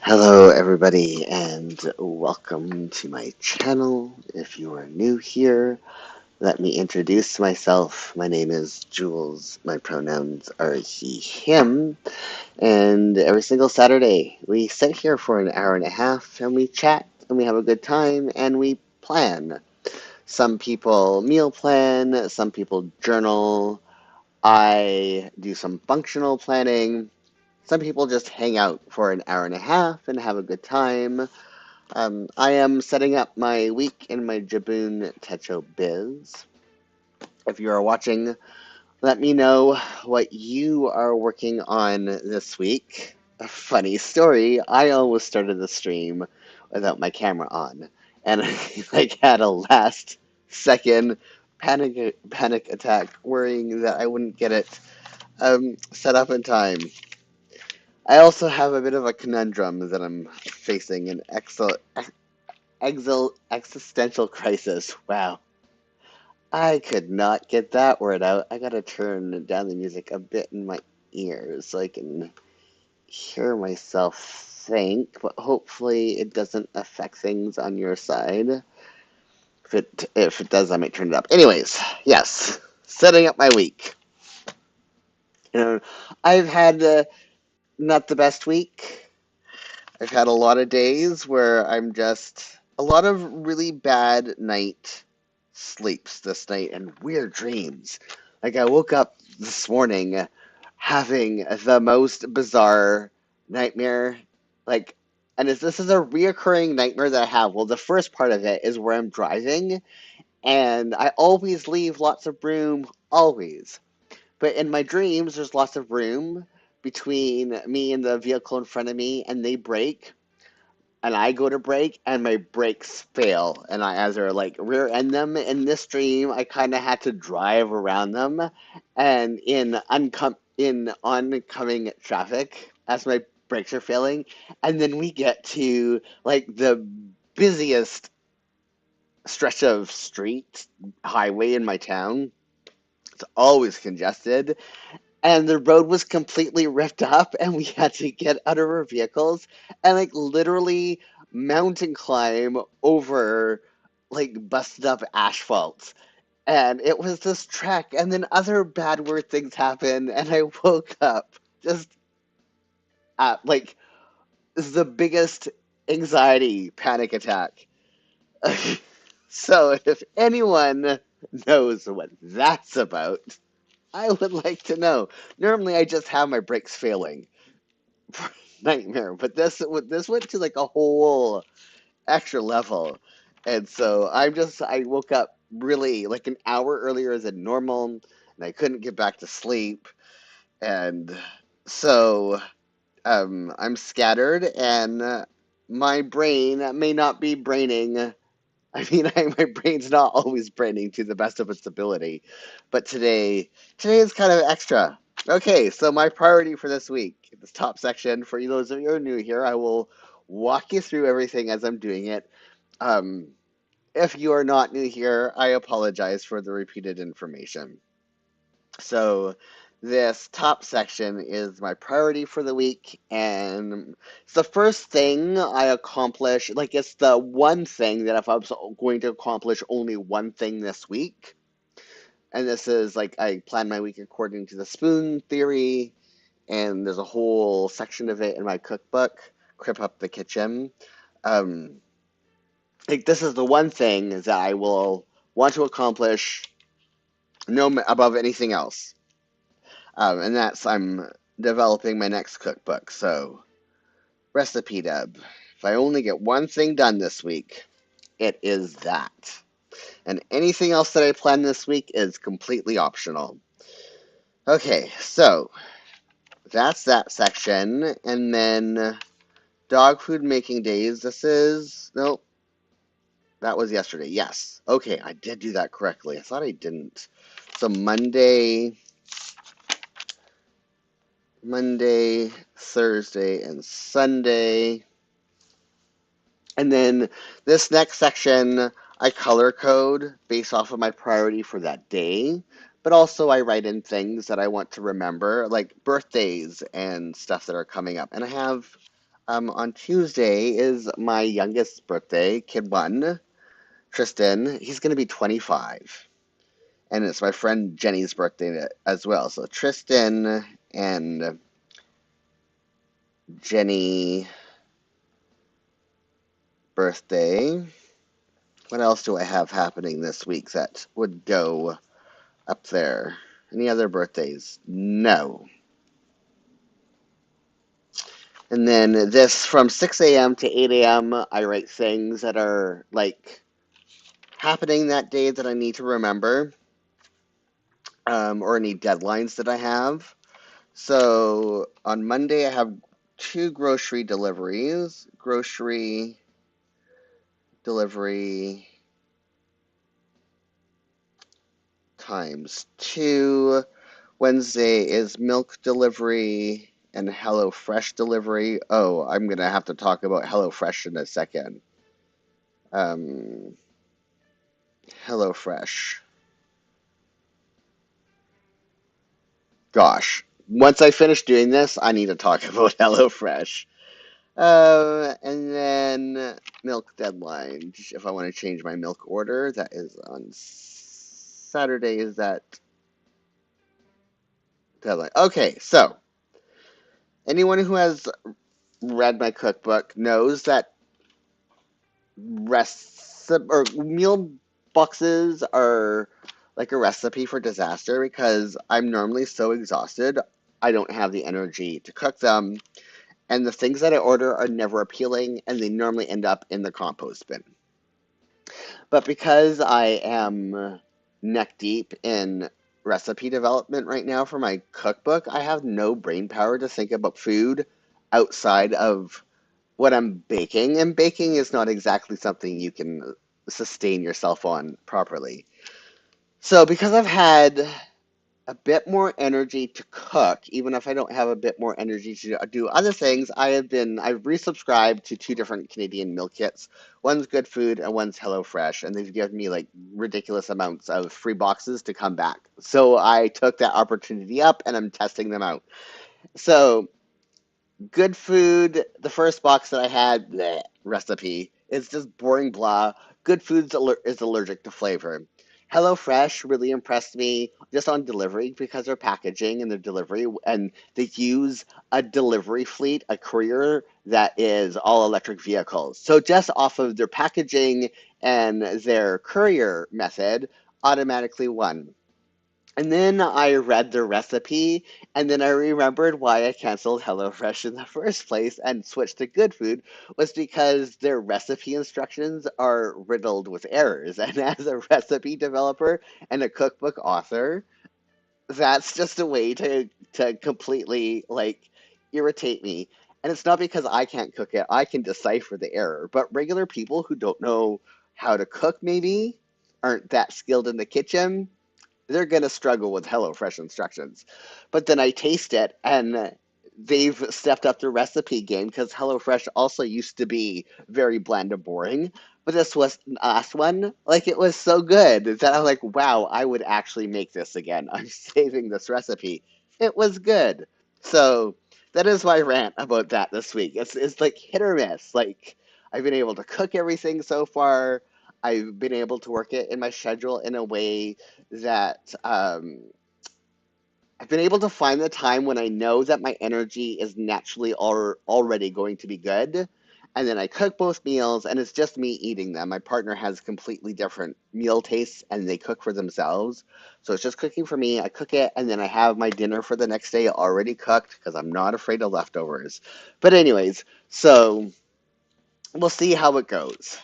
Hello, everybody, and welcome to my channel. If you are new here, let me introduce myself. My name is Jules. My pronouns are he, him, and every single Saturday we sit here for an hour and a half and we chat and we have a good time and we plan. Some people meal plan, some people journal. I do some functional planning. Some people just hang out for an hour and a half and have a good time. I am setting up my week in my Jibun Techo biz. If you are watching, let me know what you are working on this week. A funny story, I almost started the stream without my camera on, and I had a last second panic attack worrying that I wouldn't get it set up in time. I also have a bit of a conundrum that I'm facing an existential crisis. Wow. I could not get that word out. I gotta turn down the music a bit in my ears so I can hear myself think, but hopefully it doesn't affect things on your side. If it does, I might turn it up. Anyways, yes, setting up my week. You know, I've had not the best week. I've had a lot of days where I'm just a lot of really bad night sleeps this night and weird dreams. Like I woke up this morning having the most bizarre nightmare. Like, and this is a reoccurring nightmare that I have. Well, the first part of it is where I'm driving, and I always leave lots of room, always. But in my dreams, there's lots of room between me and the vehicle in front of me, and they brake and I go to brake and my brakes fail and I either like rear end them. In this dream I kind of had to drive around them and in oncoming traffic as my brakes are failing, and then we get to like the busiest stretch of street highway in my town. It's always congested and the road was completely ripped up and we had to get out of our vehicles and like literally mountain climb over like busted up asphalt, and it was this trek, and then other bad weird things happened and I woke up just at like the biggest anxiety panic attack. So if anyone knows what that's about, I would like to know. Normally I just have my brakes failing. Nightmare, but this went to like a whole extra level, and so I woke up really like an hour earlier than normal, and I couldn't get back to sleep, and so I'm scattered, and my brain may not be braining. My brain's not always braining to the best of its ability, but today is kind of extra. Okay, so my priority for this week, this top section, for those of you who are new here, I will walk you through everything as I'm doing it. Um, if you are not new here, I apologize for the repeated information. So this top section is my priority for the week, and it's the first thing I accomplish. Like, it's the one thing that if I was going to accomplish only one thing this week, and this is like I plan my week according to the spoon theory, and there's a whole section of it in my cookbook, Crip Up the Kitchen. Um, like, this is the one thing that I will want to accomplish no above anything else. And that's I'm developing my next cookbook. So, recipe dub. If I only get one thing done this week, it is that. And anything else that I plan this week is completely optional. Okay, so that's that section. And then dog food making days. This is, nope, that was yesterday. Yes. Okay, I did do that correctly. I thought I didn't. So Monday, Thursday, and Sunday. And then this next section, I color code based off of my priority for that day. But also I write in things that I want to remember, like birthdays and stuff that are coming up. And I have On Tuesday is my youngest birthday, kid one, Tristan. He's going to be 25. And it's my friend Jenny's birthday as well. So Tristan and Jenny birthday. What else do I have happening this week that would go up there? Any other birthdays? No. And then this from 6 a.m. to 8 a.m., I write things that are like happening that day that I need to remember, or any deadlines that I have. So on Monday, I have two grocery deliveries. Grocery delivery times two. Wednesday is milk delivery and HelloFresh delivery. Oh, I'm going to have to talk about HelloFresh in a second. Um, HelloFresh. Gosh, once I finish doing this, I need to talk about HelloFresh. And then milk deadline. If I want to change my milk order, that is on Saturday. Is that deadline? Okay, so anyone who has read my cookbook knows that or meal boxes are like a recipe for disaster because I'm normally so exhausted, I don't have the energy to cook them. And the things that I order are never appealing, and they normally end up in the compost bin. But because I am neck deep in recipe development right now for my cookbook, I have no brain power to think about food outside of what I'm baking. And baking is not exactly something you can sustain yourself on properly. So because I've had a bit more energy to cook, even if I don't have a bit more energy to do other things. I've resubscribed to two different Canadian meal kits. One's Good Food and one's HelloFresh, and they've given me like ridiculous amounts of free boxes to come back. So I took that opportunity up and I'm testing them out. So Good Food, the first box that I had, bleh, recipe, is just boring blah. Good Food is allergic to flavor. HelloFresh really impressed me just on delivery because their packaging and their delivery, and they use a delivery fleet, a courier that is all electric vehicles. So just off of their packaging and their courier method, automatically won. And then I read the recipe, and then I remembered why I canceled HelloFresh in the first place and switched to Good Food was because their recipe instructions are riddled with errors. And as a recipe developer and a cookbook author, that's just a way to completely like irritate me. And it's not because I can't cook it, I can decipher the error. But regular people who don't know how to cook maybe aren't that skilled in the kitchen, they're going to struggle with HelloFresh instructions. But then I taste it, and they've stepped up their recipe game because HelloFresh also used to be very bland and boring. But this was last one, like it was so good that I'm like, wow, I would actually make this again. I'm saving this recipe. It was good. So that is my rant about that this week. It's like hit or miss. Like I've been able to cook everything so far. I've been able to work it in my schedule in a way that I've been able to find the time when I know that my energy is naturally already going to be good. And then I cook both meals, and it's just me eating them. My partner has completely different meal tastes, and they cook for themselves. So it's just cooking for me. I cook it, and then I have my dinner for the next day already cooked because I'm not afraid of leftovers. But, anyways, so we'll see how it goes.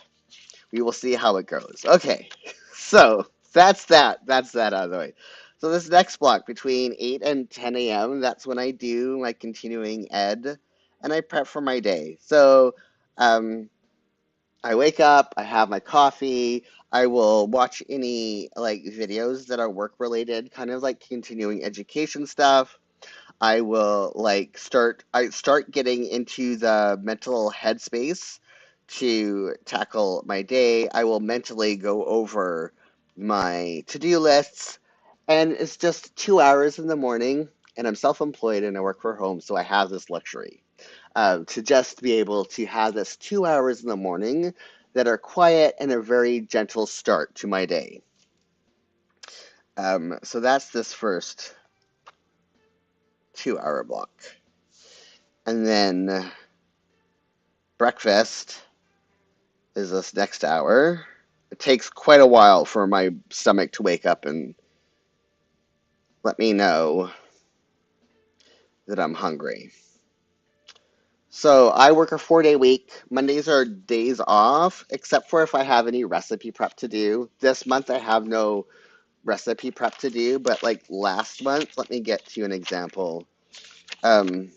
We will see how it goes. Okay, so that's that. That's that out of the way. So this next block between 8 and 10 a.m., that's when I do my continuing ed and I prep for my day. So um, I wake up, I have my coffee, I will watch any like videos that are work related, kind of like continuing education stuff. I start getting into the mental headspace to tackle my day. I will mentally go over my to-do lists, and it's just 2 hours in the morning, and I'm self-employed and I work from home, so I have this luxury. to just be able to have this 2 hours in the morning that are quiet and a very gentle start to my day. So that's this first 2 hour block. And then breakfast is this next hour. It takes quite a while for my stomach to wake up and let me know that I'm hungry. So I work a 4-day week. Mondays are days off, except for if I have any recipe prep to do. This month I have no recipe prep to do, but like last month, let me get to you an example. Um,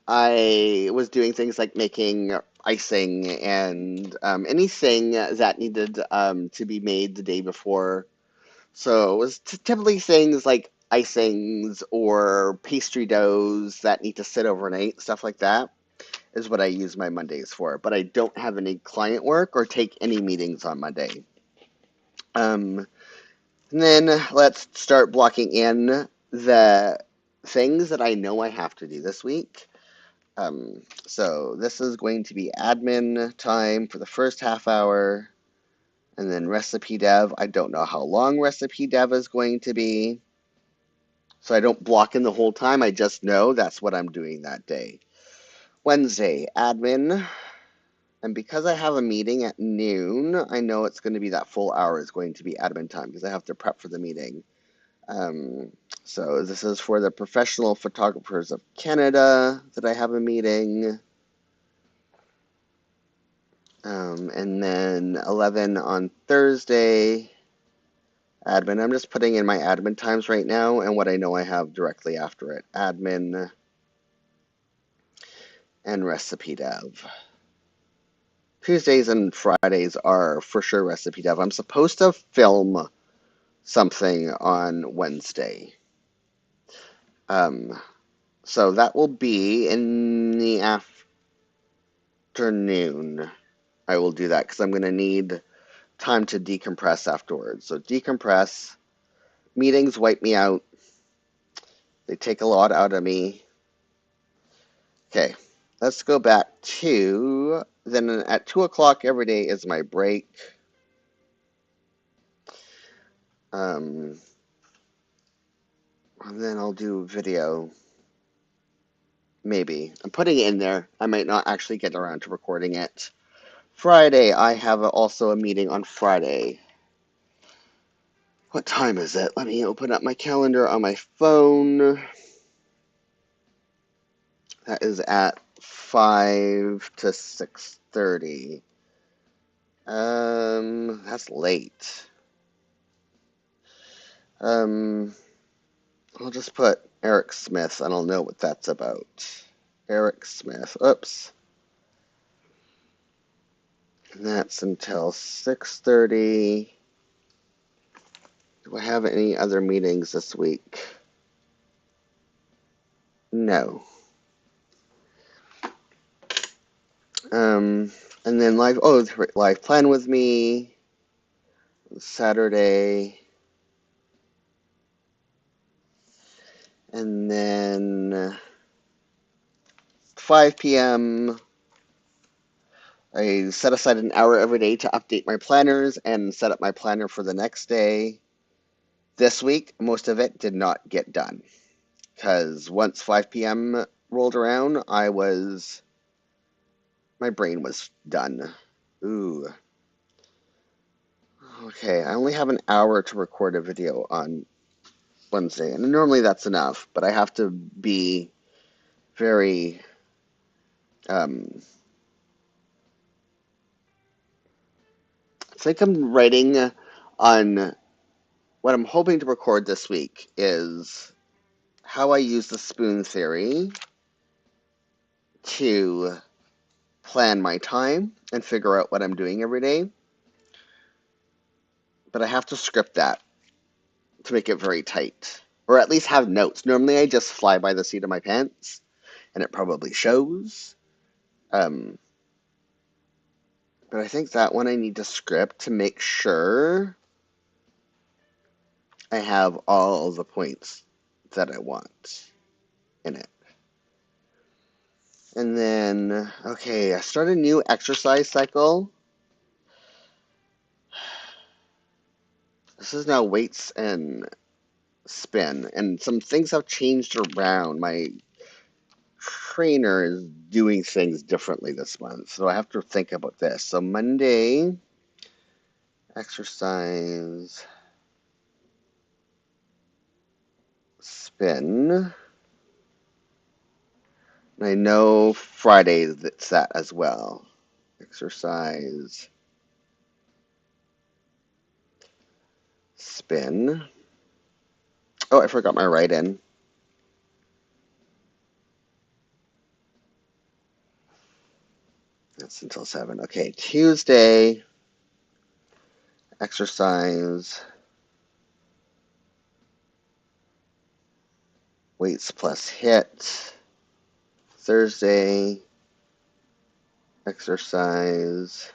I was doing things like making icing and anything that needed to be made the day before. So it was typically things like icings or pastry doughs that need to sit overnight, stuff like that is what I use my Mondays for. But I don't have any client work or take any meetings on Monday. And then let's start blocking in the things that I know I have to do this week. So this is going to be admin time for the first half hour, and then recipe dev. I don't know how long recipe dev is going to be, so I don't block in the whole time. I just know that's what I'm doing that day. Wednesday, admin. And because I have a meeting at noon, I know it's going to be that full hour is going to be admin time because I have to prep for the meeting. Um, so this is for the Professional Photographers of Canada that I have a meeting. And then 11 on Thursday, admin. I'm just putting in my admin times right now and what I know I have directly after it. Admin and recipe dev. Tuesdays and Fridays are for sure recipe dev. I'm supposed to film something on Wednesday. So that will be in the afternoon. I will do that because I'm going to need time to decompress afterwards. So decompress. Meetings wipe me out. They take a lot out of me. Okay, let's go back to, then at 2 o'clock every day is my break. And then I'll do video. Maybe. I'm putting it in there. I might not actually get around to recording it. Friday, I have also a meeting on Friday. What time is it? Let me open up my calendar on my phone. That is at 5 to 6:30. That's late. I'll just put Eric Smith. I don't know what that's about. Eric Smith. Oops. And that's until 6:30. Do I have any other meetings this week? No. And then live plan with me Saturday. And then 5 p.m. I set aside an hour every day to update my planners and set up my planner for the next day. This week, most of it did not get done because once 5 p.m. rolled around, my brain was done. Ooh. Okay, I only have an hour to record a video on Wednesday, and normally that's enough, but I have to be very it's like I'm writing on what I'm hoping to record this week is how I use the spoon theory to plan my time and figure out what I'm doing every day. But I have to script that to make it very tight, or at least have notes. Normally I just fly by the seat of my pants, and it probably shows. But I think that one I need to script to make sure I have all the points that I want in it. And then, okay, I started a new exercise cycle. This is now weights and spin, and some things have changed around. My trainer is doing things differently this month, so I have to think about this. So Monday, exercise, spin. And I know Friday it's that as well. Exercise, spin. Oh, I forgot my write-in. That's until 7. Okay, Tuesday, exercise, weights plus hit. Thursday, exercise,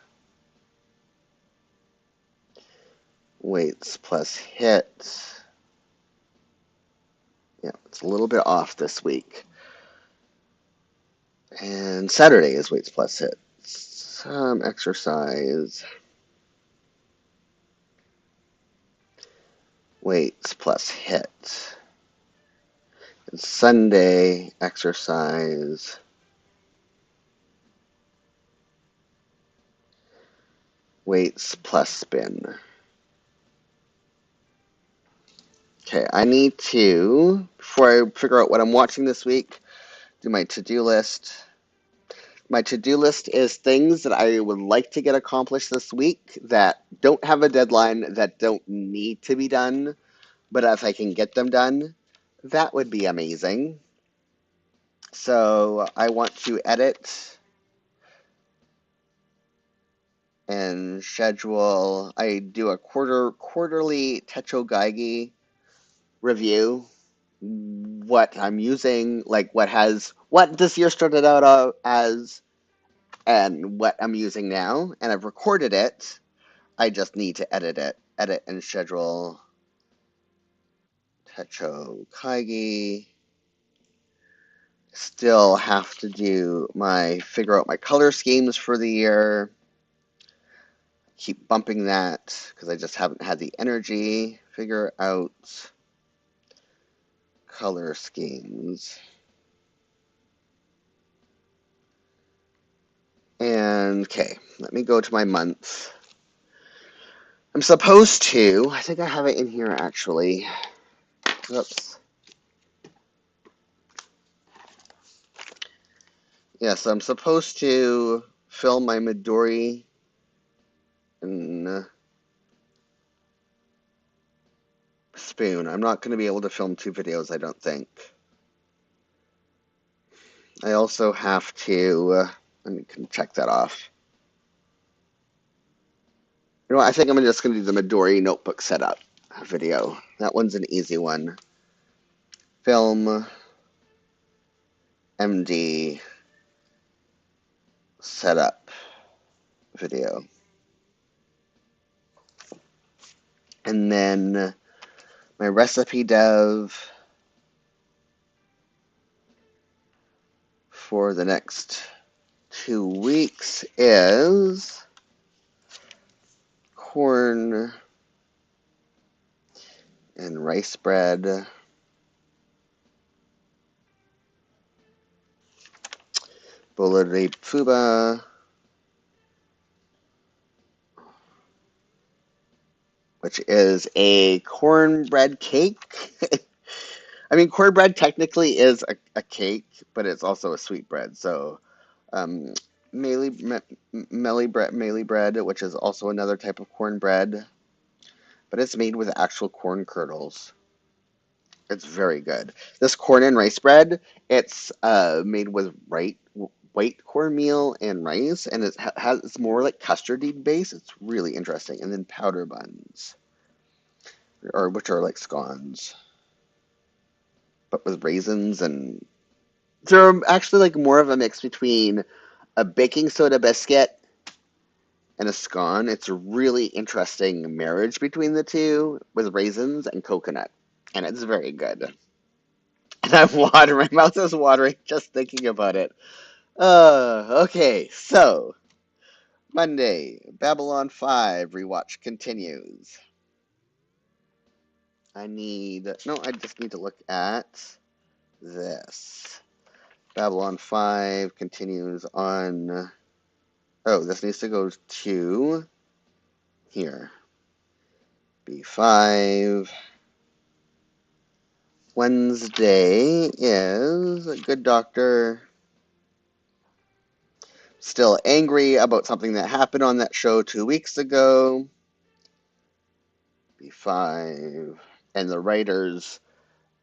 weights plus hit. Yeah, it's a little bit off this week. And Saturday is weights plus hit. Some exercise, weights plus hit. And Sunday, exercise, weights plus spin. Okay, I need to, before I figure out what I'm watching this week, do my to-do list. My to-do list is things that I would like to get accomplished this week that don't have a deadline, that don't need to be done, but if I can get them done, that would be amazing. So I want to edit and schedule. I do a quarterly Techo Gaigi review. What I'm using, like what this year started out as, and what I'm using now, and I've recorded it. I just need to edit and schedule Techo Kaigi. Still have to figure out my color schemes for the year. Keep bumping that because I just haven't had the energy. Figure out color schemes. And okay, let me go to my month. I'm supposed to, I think I have it in here actually. Oops. Yeah, so I'm supposed to film my Midori and spoon. I'm not going to be able to film 2 videos, I don't think. I also have to, let me check that off. You know what, I think I'm just going to do the Midori notebook setup video. That one's an easy one. Film, MD, setup video. And then my recipe dev for the next 2 weeks is corn and rice bread, bolo de fuba, which is a cornbread cake. I mean, cornbread technically is a cake, but it's also a sweet bread. So, um, mealy bread, which is also another type of cornbread, but it's made with actual corn kernels. It's very good. This corn and rice bread, it's made with white cornmeal and rice, and it's more like custardy base. It's really interesting. And then powder buns, or which are like scones, but with raisins, and they're actually like more of a mix between a baking soda biscuit and a scone. It's a really interesting marriage between the two with raisins and coconut, and it's very good. And I'm watering, my mouth is watering just thinking about it. Okay, so Monday, Babylon 5 rewatch continues. I just need to look at this. Babylon 5 continues on, this needs to go to here. B5. Wednesday is Good Doctor still angry about something that happened on that show 2 weeks ago. B5. And the writer's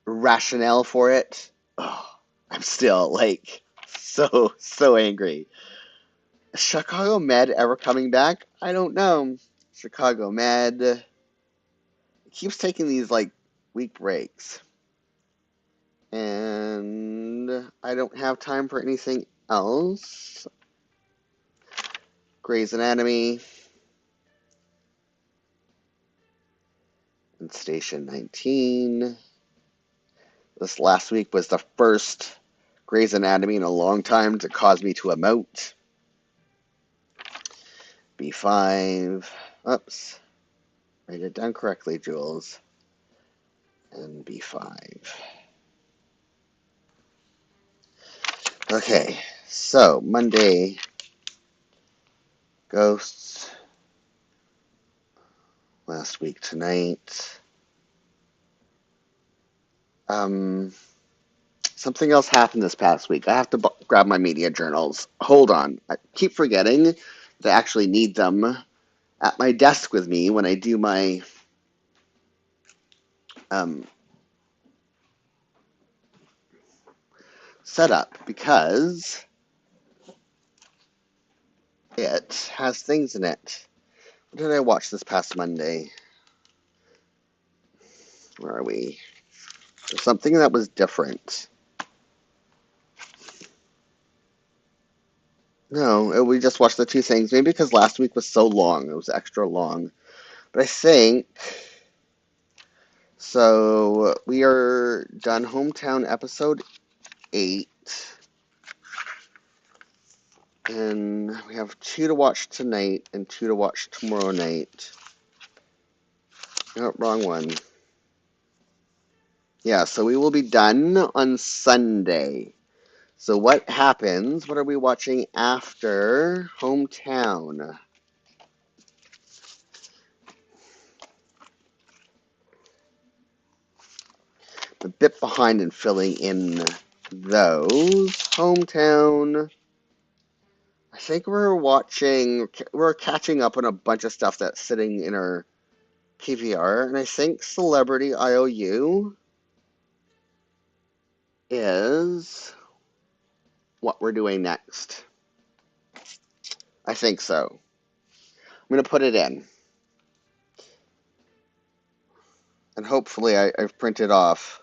rationale for it. Oh, I'm still like so angry. Chicago Med ever coming back? I don't know. Chicago Med keeps taking these like week breaks. And I don't have time for anything else. Grey's Anatomy and Station 19. This last week was the first Grey's Anatomy in a long time to cause me to emote. B5. Oops. Write it down correctly, Jules. And B5. Okay, so Monday, Ghosts. Last week tonight. Something else happened this past week. I have to grab my media journals. Hold on. I keep forgetting that I actually need them at my desk with me when I do my setup because it has things in it. What did I watch this past Monday? Where are we? There's something that was different. No, we just watched the two things. Maybe because last week was so long. It was extra long. But I think... So, we are done Hometown episode 8. And we have 2 to watch tonight and 2 to watch tomorrow night. Oh, wrong one. Yeah, so we will be done on Sunday. So what happens? What are we watching after Hometown? A bit behind in filling in those. Hometown. I think we're catching up on a bunch of stuff that's sitting in our PVR, and I think Celebrity IOU is what we're doing next. I think so. I'm going to put it in. And hopefully I've printed off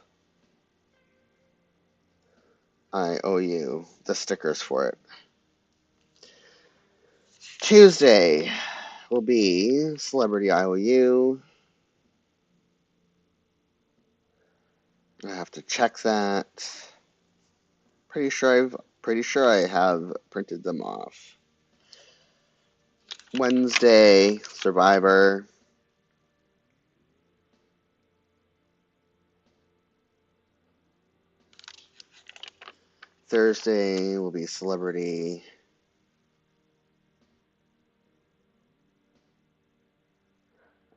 IOU, the stickers for it. Tuesday will be Celebrity IOU. I have to check that. Pretty sure I have printed them off. Wednesday, Survivor. Thursday will be Celebrity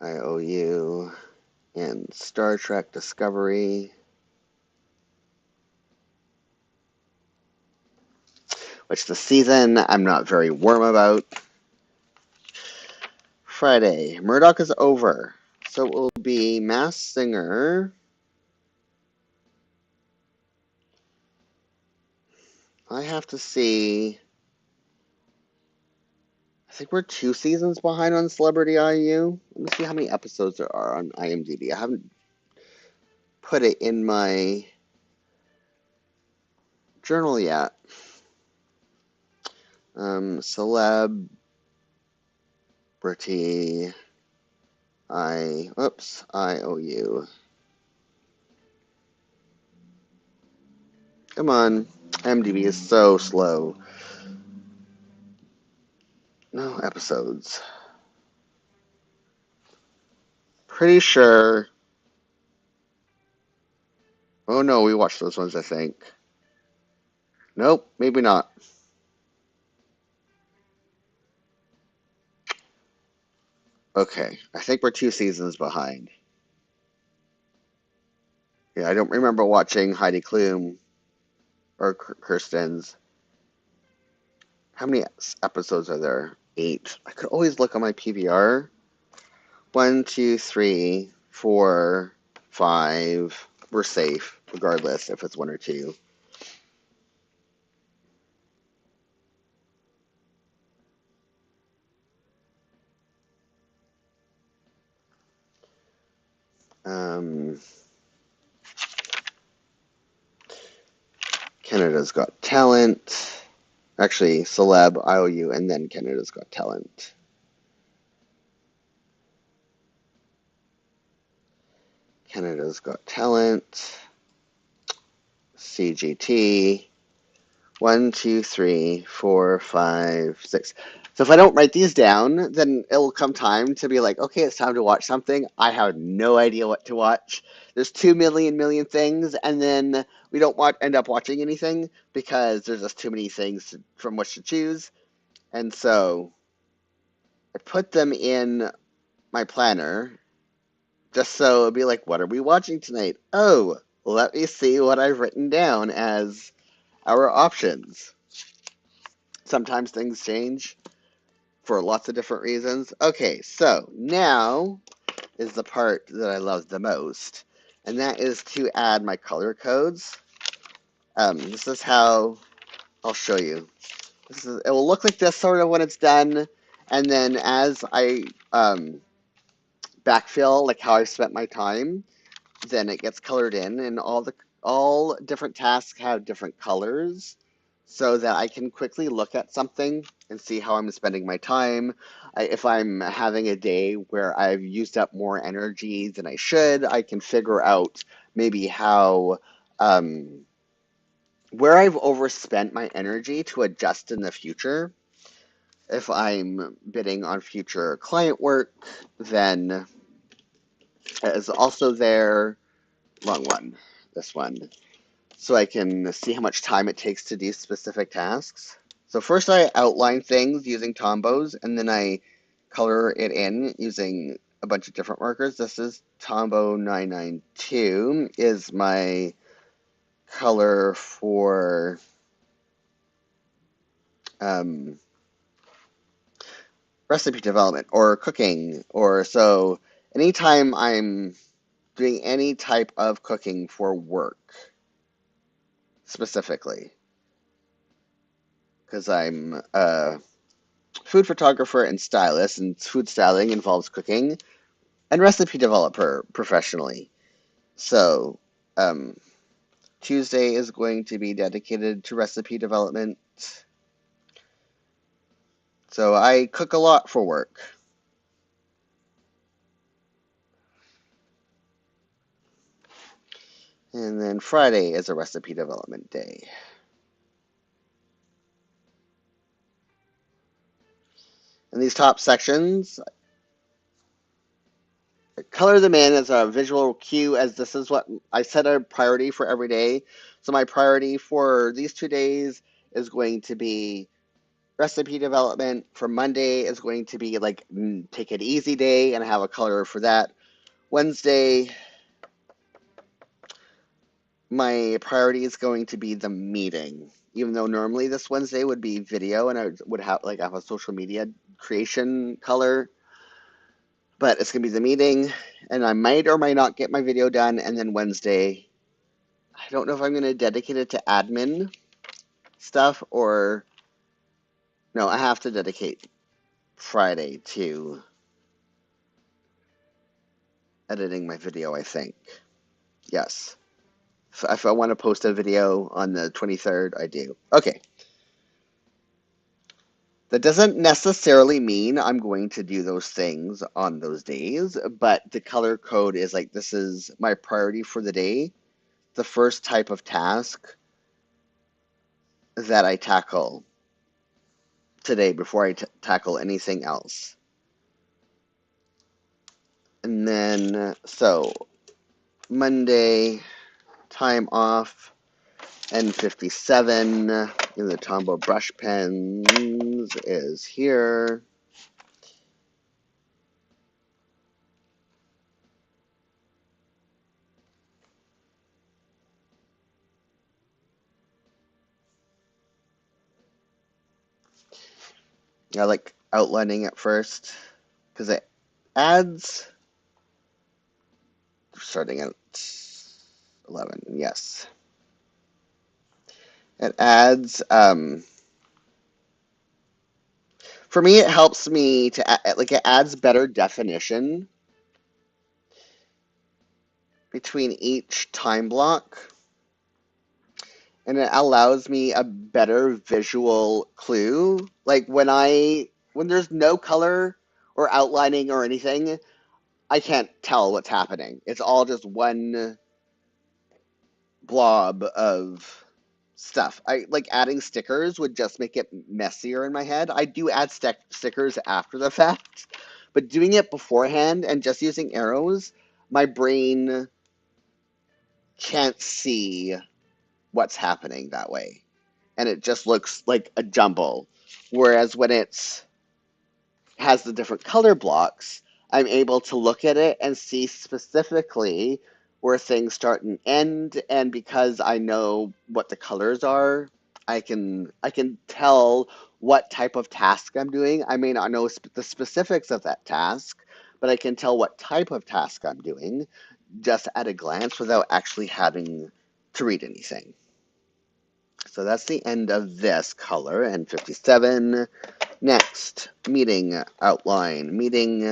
IOU and Star Trek Discovery. Which the season I'm not very warm about. Friday, Murdoch is over. So it will be Masked Singer. I have to see. I think we're 2 seasons behind on Celebrity IU. Let me see how many episodes there are on IMDb. I haven't put it in my journal yet. Celebrity IOU. Come on. IMDb is so slow. No episodes. Pretty sure. Oh no, we watched those ones, I think. Nope, maybe not. Okay, I think we're 2 seasons behind. Yeah, I don't remember watching Heidi Klum or Kirsten's. How many episodes are there? 8. I could always look on my PVR. 1, 2, 3, 4, 5. We're safe, regardless if it's 1 or 2. Um, Canada's Got Talent. Actually, Celeb, IOU, and then Canada's Got Talent. Canada's Got Talent. CGT. 1, 2, 3, 4, 5, 6. So if I don't write these down, then it'll come time to be like, okay, it's time to watch something. I have no idea what to watch. There's 2 million things, and then we don't end up watching anything because there's just too many things from which to choose. And so I put them in my planner just so it'd be like, what are we watching tonight? Oh, let me see what I've written down as our options. Sometimes things change for lots of different reasons. Okay, so now is the part that I love the most, and that is to add my color codes. This is how I'll show you. It will look like this sort of when it's done, and then as I backfill, like how I spent my time, then it gets colored in, and all different tasks have different colors so that I can quickly look at something and see how I'm spending my time. If I'm having a day where I've used up more energy than I should, I can figure out maybe how where I've overspent my energy to adjust in the future. If I'm bidding on future client work, then it is also there. Wrong one. This one. So I can see how much time it takes to do specific tasks. So first I outline things using Tombos, and then I color it in using a bunch of different markers. This is Tombow 992 is my color for um, recipe development or cooking, or so anytime I'm doing any type of cooking for work specifically, because I'm a food photographer and stylist, and food styling involves cooking, and recipe developer professionally. So, um, Tuesday is going to be dedicated to recipe development. So I cook a lot for work. And then Friday is a recipe development day. And these top sections, I color them in as a visual cue, as this is what I set a priority for every day. So my priority for these 2 days is going to be recipe development. For Monday is going to be like take it easy day, and I have a color for that. Wednesday, my priority is going to be the meeting. Even though normally this Wednesday would be video and I would have a social media creation color, but it's gonna be the meeting, and I might or might not get my video done. And then Wednesday, I don't know if I'm gonna dedicate it to admin stuff or no, I have to dedicate Friday to editing my video, I think. Yes. If I want to post a video on the 23rd, I do. Okay. That doesn't necessarily mean I'm going to do those things on those days, but the color code is like this is my priority for the day. The first type of task that I tackle today before I tackle anything else. And then, so Monday, time off, N57 in the Tombow brush pens is here. I like outlining it first because it adds, starting at 11, yes. It adds, for me, it helps me to, like, it adds better definition between each time block, and it allows me a better visual clue. Like, when there's no color or outlining or anything, I can't tell what's happening. It's all just one blob of stuff. I like adding stickers would just make it messier in my head. I do add stickers after the fact, but doing it beforehand and just using arrows, my brain can't see what's happening that way. And it just looks like a jumble. Whereas when it's has the different color blocks, I'm able to look at it and see specifically where things start and end. And because I know what the colors are, I can tell what type of task I'm doing. I may not know the specifics of that task, but I can tell what type of task I'm doing just at a glance without actually having to read anything. So that's the end of this color, N57. Next, meeting outline. Meeting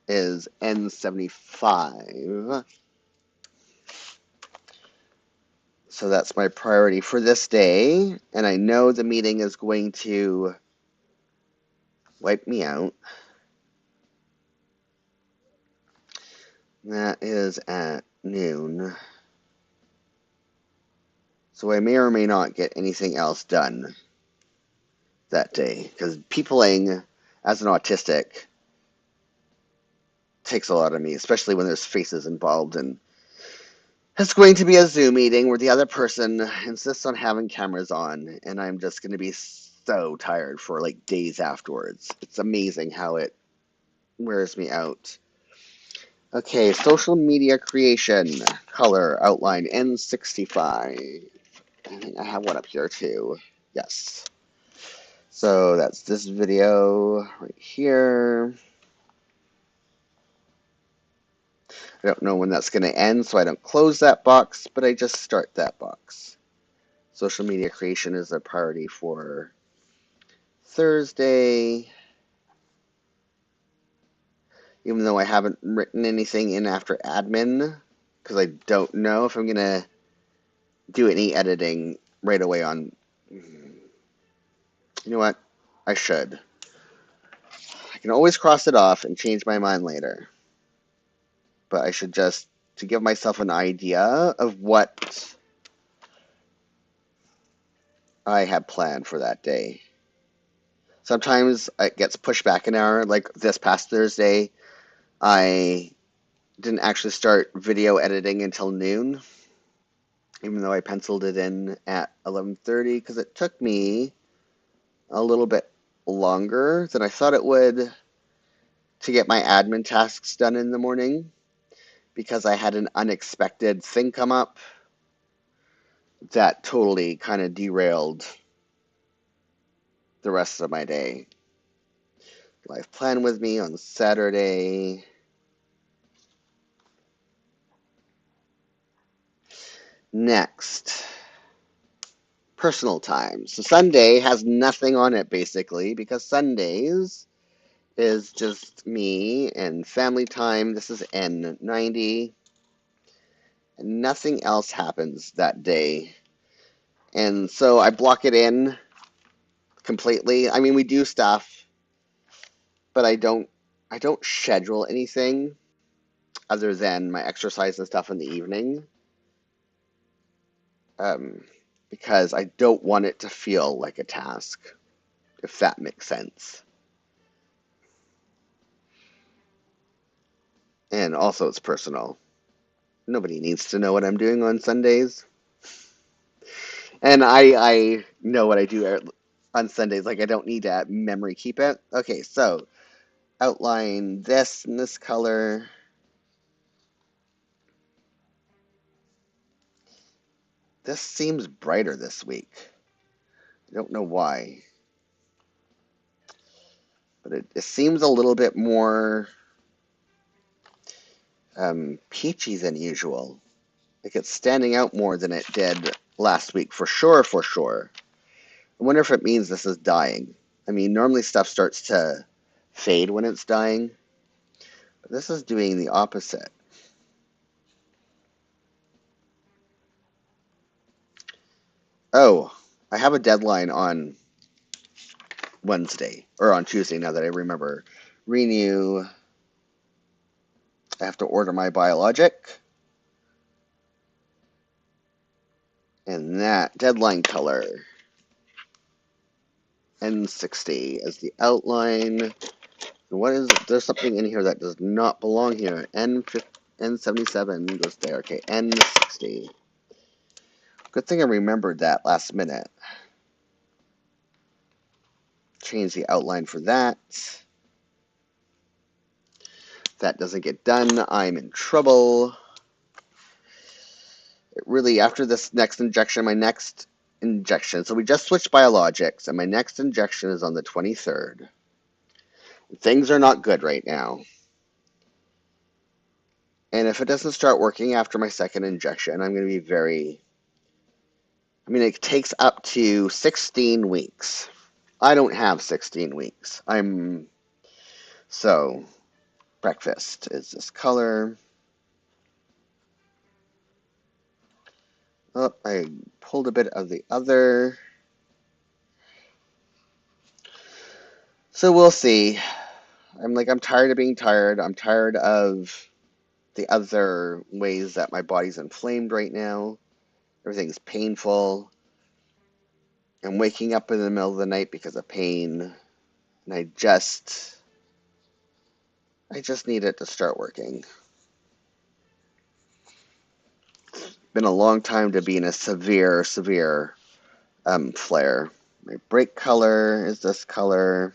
is N75. So that's my priority for this day. And I know the meeting is going to wipe me out. That is at noon. So I may or may not get anything else done that day. Because peopling as an autistic takes a lot of me, especially when there's faces involved. And it's going to be a Zoom meeting where the other person insists on having cameras on, and I'm just going to be so tired for like days afterwards. It's amazing how it wears me out. Okay, social media creation, color, outline, N65. I think I have one up here too. Yes. So that's this video right here. I don't know when that's going to end, so I don't close that box, but I just start that box. Social media creation is a priority for Thursday, even though I haven't written anything in after admin, because I don't know if I'm going to do any editing right away on... You know what? I should. I can always cross it off and change my mind later. But I should just, to give myself an idea of what I have planned for that day. Sometimes it gets pushed back an hour, like this past Thursday. I didn't actually start video editing until noon, even though I penciled it in at 11:30, because it took me a little bit longer than I thought it would to get my admin tasks done in the morning, because I had an unexpected thing come up that totally kind of derailed the rest of my day. Life plan with me on Saturday. Next, personal time. So Sunday has nothing on it basically, because Sundays is just me and family time. This is N90. And nothing else happens that day. And so I block it in completely. I mean, we do stuff, but I don't schedule anything other than my exercise and stuff in the evening. Um, because I don't want it to feel like a task, if that makes sense. And also, it's personal. Nobody needs to know what I'm doing on Sundays. And I know what I do on Sundays. Like, I don't need to memory keep it. Okay, so outline this in this color. This seems brighter this week. I don't know why, but it seems a little bit more peachy than usual. Like, it's standing out more than it did last week, for sure, for sure. I wonder if it means this is dying. I mean, normally stuff starts to fade when it's dying, but this is doing the opposite. Oh, I have a deadline on Wednesday, or on Tuesday now that I remember. Renew. I have to order my biologic. And that deadline color, N60 as the outline. What is it? There's something in here that does not belong here. N77 goes there. Okay, N60. Good thing I remembered that last minute. Change the outline for that. If that doesn't get done, I'm in trouble. It really, after this next injection, so we just switched biologics, and my next injection is on the 23rd. Things are not good right now. And if it doesn't start working after my second injection, I'm going to be very... I mean, it takes up to 16 weeks. I don't have 16 weeks. So, breakfast is this color. Oh, I pulled a bit of the other. So we'll see. I'm tired of being tired. I'm tired of the other ways that my body's inflamed right now. Everything's painful. I'm waking up in the middle of the night because of pain. And I just need it to start working. Been a long time to be in a severe flare. My brake color is this color.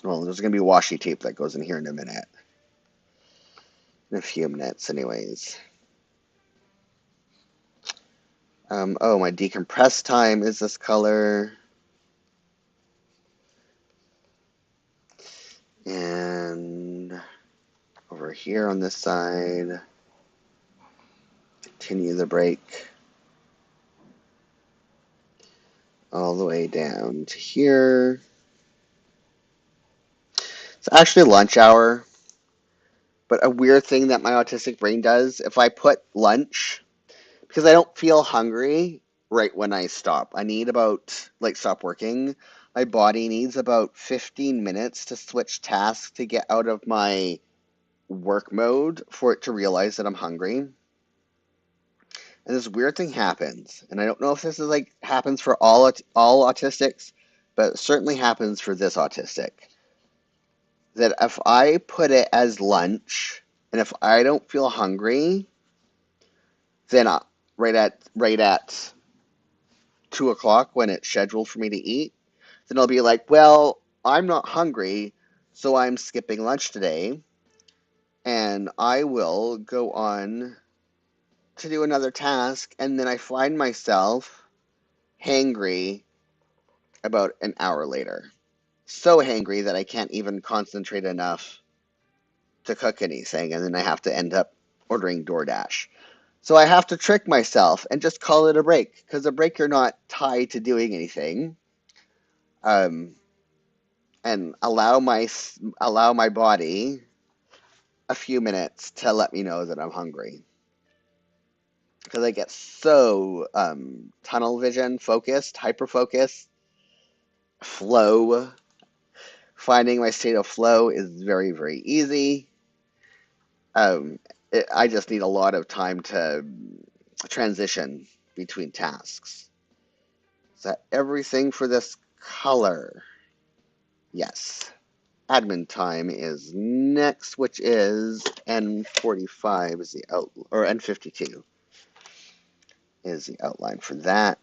Well, there's going to be washi tape that goes in here in a minute. In a few minutes, anyways. Oh, my decompress time is this color. And over here on this side, continue the brake all the way down to here. It's actually lunch hour, but a weird thing that my autistic brain does, if I put lunch, because I don't feel hungry right when I stop. I need stop working. My body needs about 15 minutes to switch tasks to get out of my work mode for it to realize that I'm hungry. And this weird thing happens, and I don't know if this is happens for all autistics, but it certainly happens for this autistic. That if I put it as lunch, and if I don't feel hungry, then right at 2 o'clock when it's scheduled for me to eat, then I'll be like, well, I'm not hungry, so I'm skipping lunch today, and I will go on to do another task, and then I find myself hangry about an hour later. So hangry that I can't even concentrate enough to cook anything, and then I have to end up ordering DoorDash. So I have to trick myself and just call it a break, because a break you're not tied to doing anything, and allow my body a few minutes to let me know that I'm hungry. Because I get so tunnel vision focused, hyper focused, flow. Finding my state of flow is very, very easy. I just need a lot of time to transition between tasks. Is that everything for this color? Yes. Admin time is next, which is N45 is the out, or N52 is the outline for that.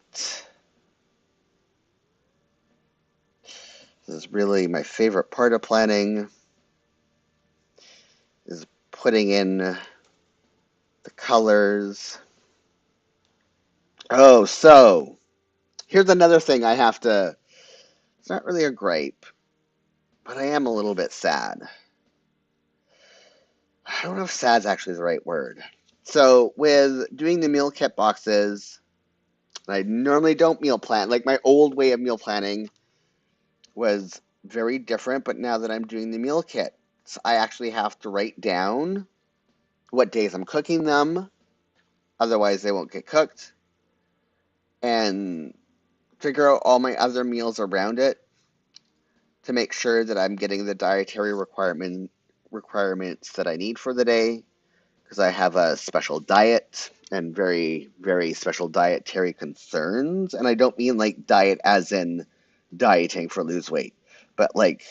This is really my favorite part of planning, is putting in the colors. Oh, so here's another thing I have to, it's not really a gripe, but I am a little bit sad. I don't know if sad's actually the right word. So with doing the meal kit boxes, I normally don't meal plan. Like my old way of meal planning was very different, but now that I'm doing the meal kits, I actually have to write down what days I'm cooking them, otherwise they won't get cooked, and figure out all my other meals around it to make sure that I'm getting the dietary requirements that I need for the day, because I have a special diet and very, very special dietary concerns. And I don't mean like diet as in dieting for lose weight, but like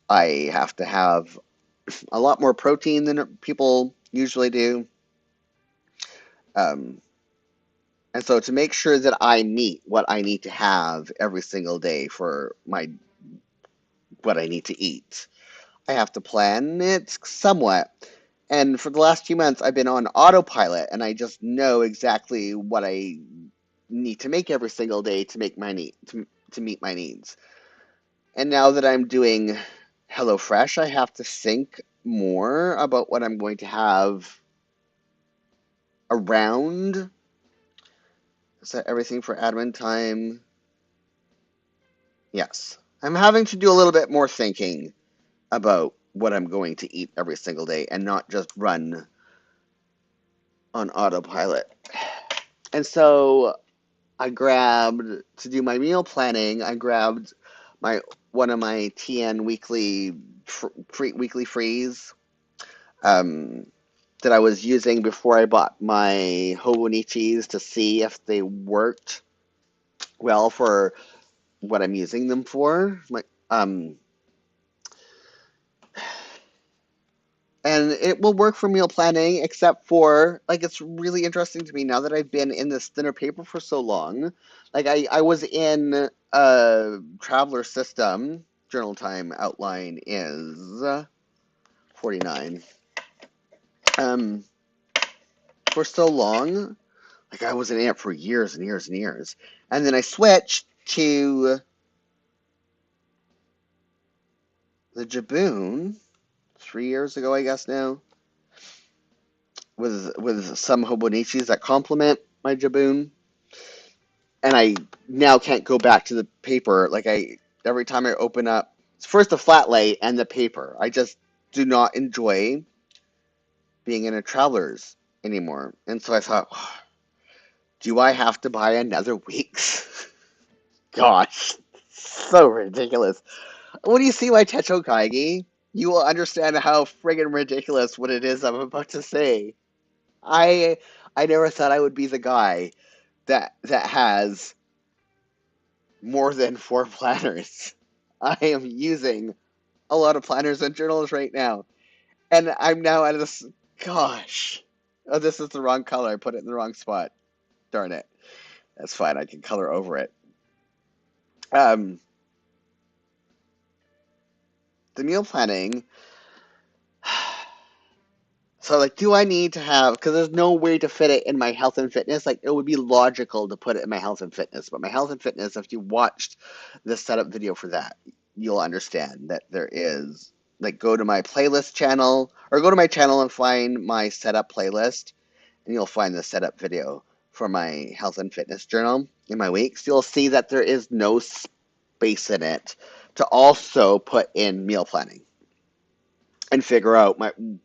I have to have a lot more protein than people usually do. Um, and so to make sure that I meet what I need to have every single day for my what I need to eat, I have to plan it somewhat. And for the last few months, I've been on autopilot, and I just know exactly what I need to make every single day to make my need to meet my needs. And now that I'm doing HelloFresh, I have to think more about what I'm going to have around. Is that everything for admin time? Yes. I'm having to do a little bit more thinking about what I'm going to eat every single day and not just run on autopilot. And so I grabbed, to do my meal planning, I grabbed my one of my TN weekly freeze that I was using before I bought my Hobonichis to see if they worked well for what I'm using them for. And it will work for meal planning, except for, like, it's really interesting to me now that I've been in this thinner paper for so long. Like, I was in a traveler system. Journal time outline is 49. Um, for so long, like, I was in it for years and years and years. And then I switched to the Jibun 3 years ago, I guess now, with some Hobonichis that complement my Jibun. And I now can't go back to the paper. Like every time I open up, first the flat lay and the paper. I just do not enjoy being in a traveler's anymore. And so I thought, oh, do I have to buy another week's? Gosh, so ridiculous. When you see my Techo Kaigi, you will understand how friggin' ridiculous what it is I'm about to say. I I never thought I would be the guy that has more than 4 planners. I am using a lot of planners and journals right now. And I'm now at this, gosh. Oh, this is the wrong color. I put it in the wrong spot. Darn it. That's fine. I can color over it. Um, the meal planning. So, like, do I need to have, because there's no way to fit it in my health and fitness. Like, it would be logical to put it in my health and fitness. But my health and fitness, if you watched the setup video for that, you'll understand that there is, like, go to my playlist channel, or go to my channel and find my setup playlist, and you'll find the setup video for my health and fitness journal in my weeks. You'll see that there is no space in it to also put in meal planning and figure out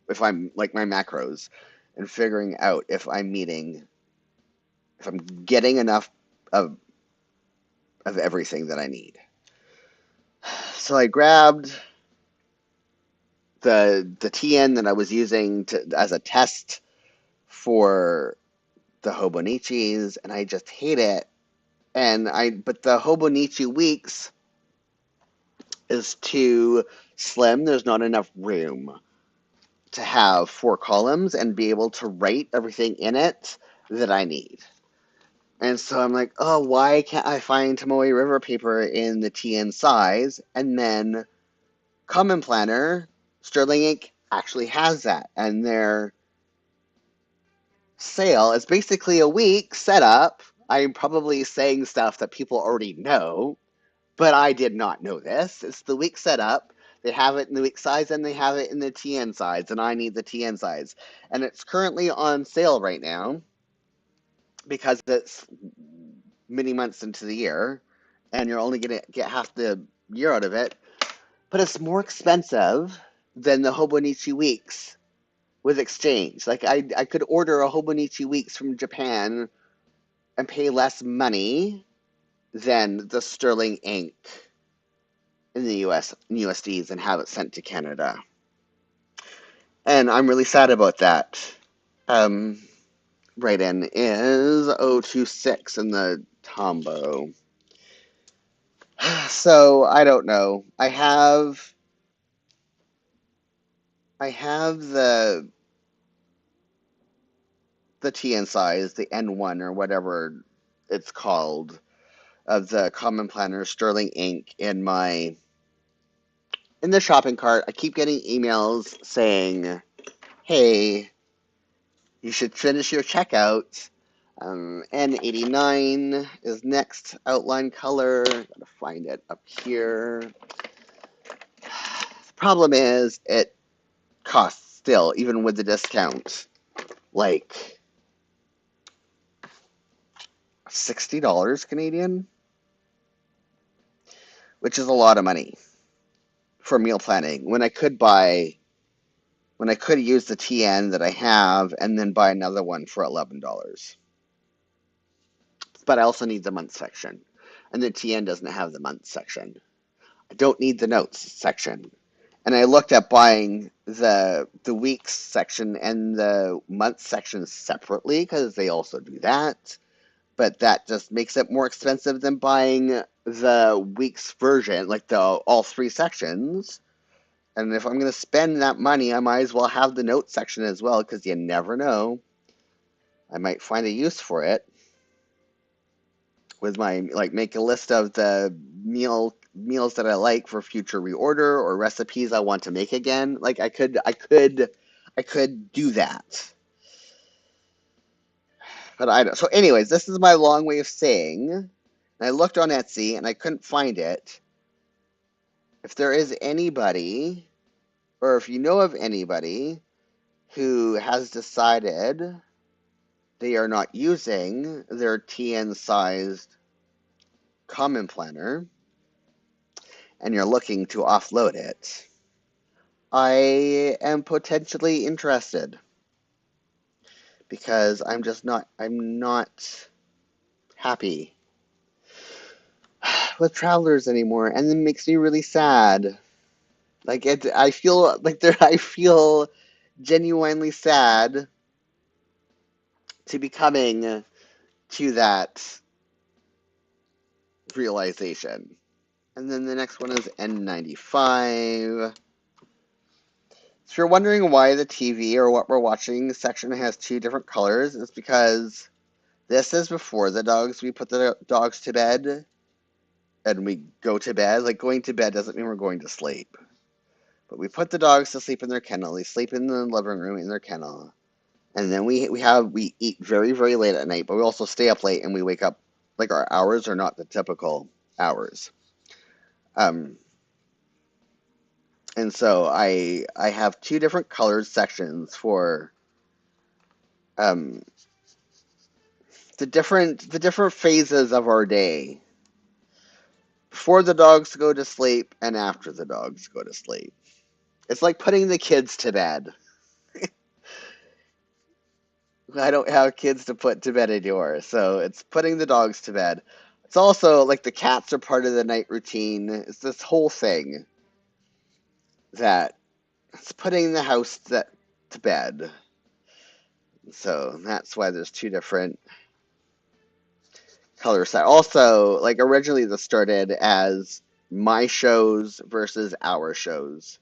if I'm like my macros, and figuring out if I'm getting enough of everything that I need. So I grabbed the TN that I was using as a test for the Hobonichis, and I just hate it. But the Hobonichi Weeks is too slim. There's not enough room to have 4 columns and be able to write everything in it that I need. And so I'm like, oh, why can't I find Tomoe River paper in the TN size? And then Common Planner, Sterling Ink actually has that. And their sale is basically a week set up. I'm probably saying stuff that people already know, but I did not know this. It's the week set up. They have it in the week size and they have it in the TN size, and I need the TN size. And it's currently on sale right now because it's many months into the year and you're only going to get half the year out of it. But it's more expensive than the Hobonichi Weeks with exchange. Like I could order a Hobonichi Weeks from Japan and pay less money than the Sterling Ink in the US in USDs and have it sent to Canada. And I'm really sad about that. Write-in is 026 in the Tombow. So I don't know. I have the TN size, the N1 or whatever it's called, of the Common Planner Sterling Ink in the shopping cart. I keep getting emails saying, "Hey, you should finish your checkout. N89 is next outline color. Gotta find it up here." The problem is it costs still, even with the discount, like $60 Canadian, which is a lot of money for meal planning when I could use the TN that I have and then buy another one for $11. But I also need the month section, and the TN doesn't have the month section. I don't need the notes section. And I looked at buying the weeks section and the month section separately because they also do that. But that just makes it more expensive than buying the weeks version, like the all 3 sections. And if I'm going to spend that money, I might as well have the notes section as well because you never know. I might find a use for it. With my make a list of the meals that I like for future reorder or recipes I want to make again. Like I could do that. But I don't. So anyways, this is my long way of saying, I looked on Etsy and I couldn't find it. If there is anybody, or if you know of anybody who has decided they are not using their TN sized Common Planner and you're looking to offload it, I am potentially interested because I'm not happy with Travelers anymore, and it makes me really sad. I feel genuinely sad to be coming to that realization. And then the next one is N95. If you're wondering why the TV or what we're watching section has 2 different colors, it's because this is before we put the dogs to bed and we go to bed. Like going to bed doesn't mean we're going to sleep. But we put the dogs to sleep in their kennel. They sleep in the living room in their kennel. And then we eat very, very late at night, but we also stay up late and we wake up, like our hours are not the typical hours. And so I have 2 different colored sections for the different phases of our day. Before the dogs go to sleep and after the dogs go to sleep. It's like putting the kids to bed. I don't have kids to put to bed anymore, so it's putting the dogs to bed. It's also like the cats are part of the night routine. It's this whole thing that it's putting the house to bed. So that's why there's two different color set. Also, like originally this started as my shows versus our shows.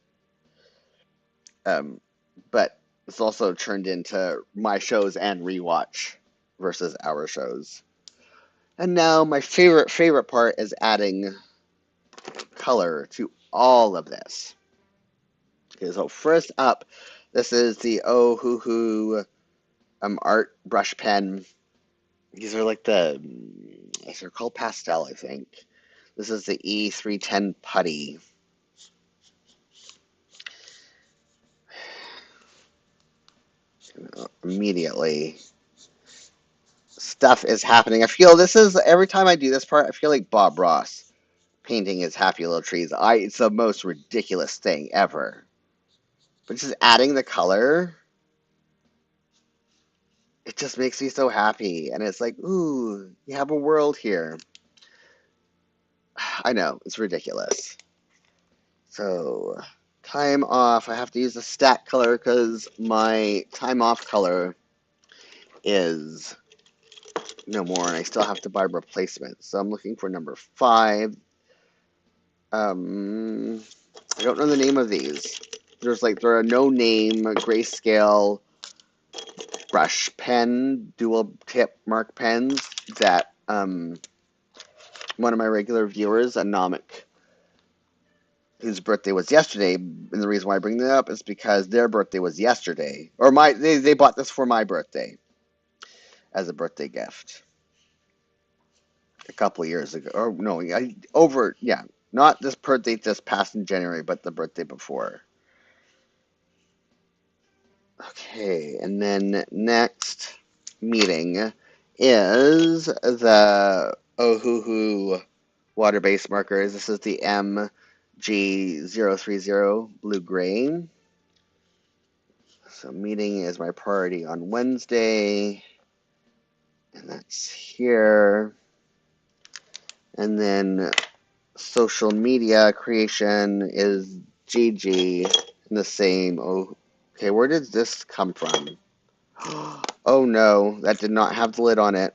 Um, but it's also turned into my shows and rewatch versus our shows. And now my favorite part is adding color to all of this. Okay, so first up, this is the Ohuhu art brush pen. These are like they're called pastel, I think. This is the E310 putty. Immediately, stuff is happening. I feel this is every time I do this part, I feel like Bob Ross painting his happy little trees. It's the most ridiculous thing ever. But just adding the color, it just makes me so happy. And it's like, ooh, you have a world here. I know, it's ridiculous. So, time off. I have to use the stat color because my time off color is no more, and I still have to buy replacements. So I'm looking for number 5. I don't know the name of these. There are no name grayscale brush pen dual tip mark pens that one of my regular viewers, Anomic, whose birthday was yesterday, and the reason why I bring that up is because their birthday was yesterday, or they bought this for my birthday as a birthday gift a couple of years ago, or no, not this birthday just passed in January, but the birthday before. Okay, and then next meeting is the Ohuhu water-based markers. This is the MG030 blue-gray. So meeting is my priority on Wednesday, and that's here. And then social media creation is GG, and the same. Oh, okay, where did this come from? Oh no, that did not have the lid on it.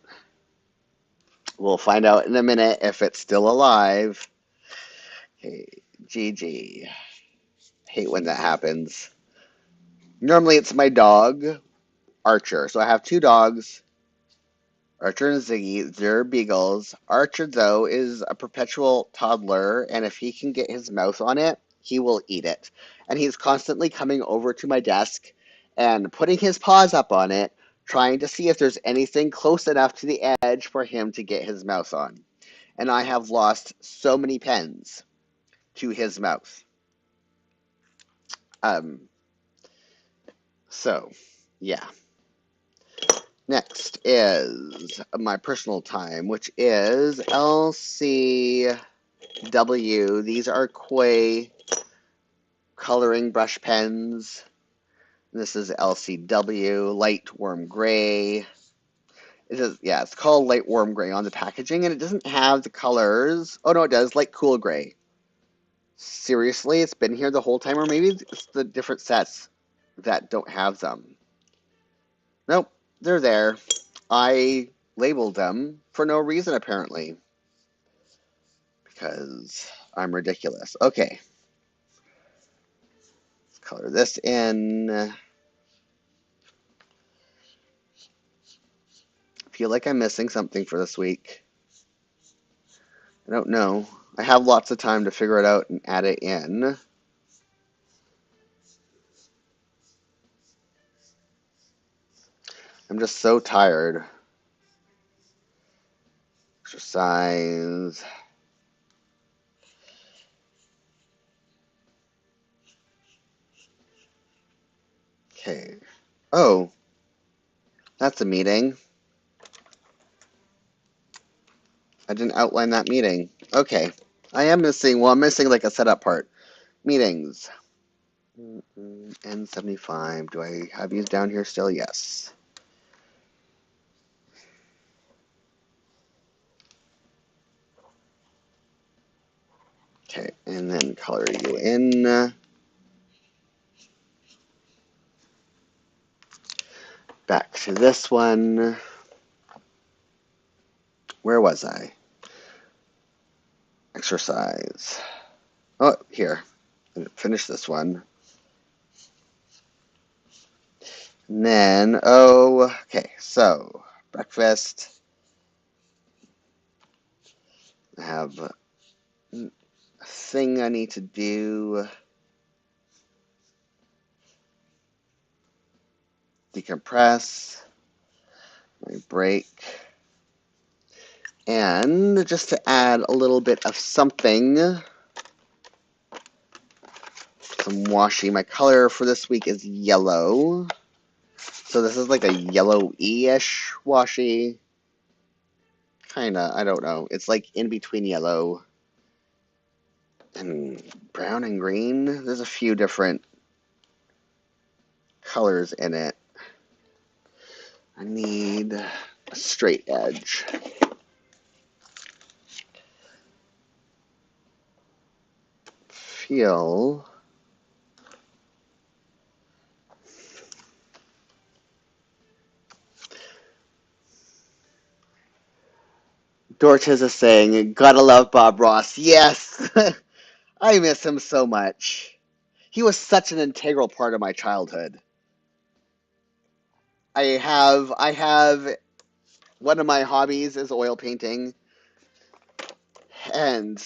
We'll find out in a minute if it's still alive. Okay, GG. Hate when that happens. Normally it's my dog, Archer. So I have 2 dogs, Archer and Ziggy. They're beagles. Archer, though, is a perpetual toddler, and if he can get his mouth on it, he will eat it. And he's constantly coming over to my desk and putting his paws up on it, trying to see if there's anything close enough to the edge for him to get his mouth on. And I have lost so many pens to his mouth. Um, so, yeah. Next is my personal time, which is LCW. These are Koi coloring brush pens. This is LCW, light warm gray. It's called light warm gray on the packaging, and it doesn't have the colors. Oh no, it does, light cool gray. Seriously, it's been here the whole time, or maybe it's the different sets that don't have them. Nope, they're there. I labeled them for no reason, apparently, because I'm ridiculous. Okay, let's color this in. I feel like I'm missing something for this week. I don't know. I have lots of time to figure it out and add it in. I'm just so tired. Exercise. Okay. Oh, that's a meeting. I didn't outline that meeting. Okay. I'm missing like a setup part. Meetings. N75. Do I have these down here still? Yes. Okay, and then color you in. back to this one. Where was I? Exercise. Oh, here. Finish this one. And then, okay, so breakfast. I have a thing I need to do. Decompress. My break. And just to add a little bit of something, some washi. My color for this week is yellow. So this is like a yellow-ish washi. Kinda, I don't know. It's like in between yellow and brown and green. There's a few different colors in it. I need a straight edge. Feel Dorches is saying, gotta love Bob Ross. Yes! I miss him so much. He was such an integral part of my childhood. I have one of my hobbies is oil painting. And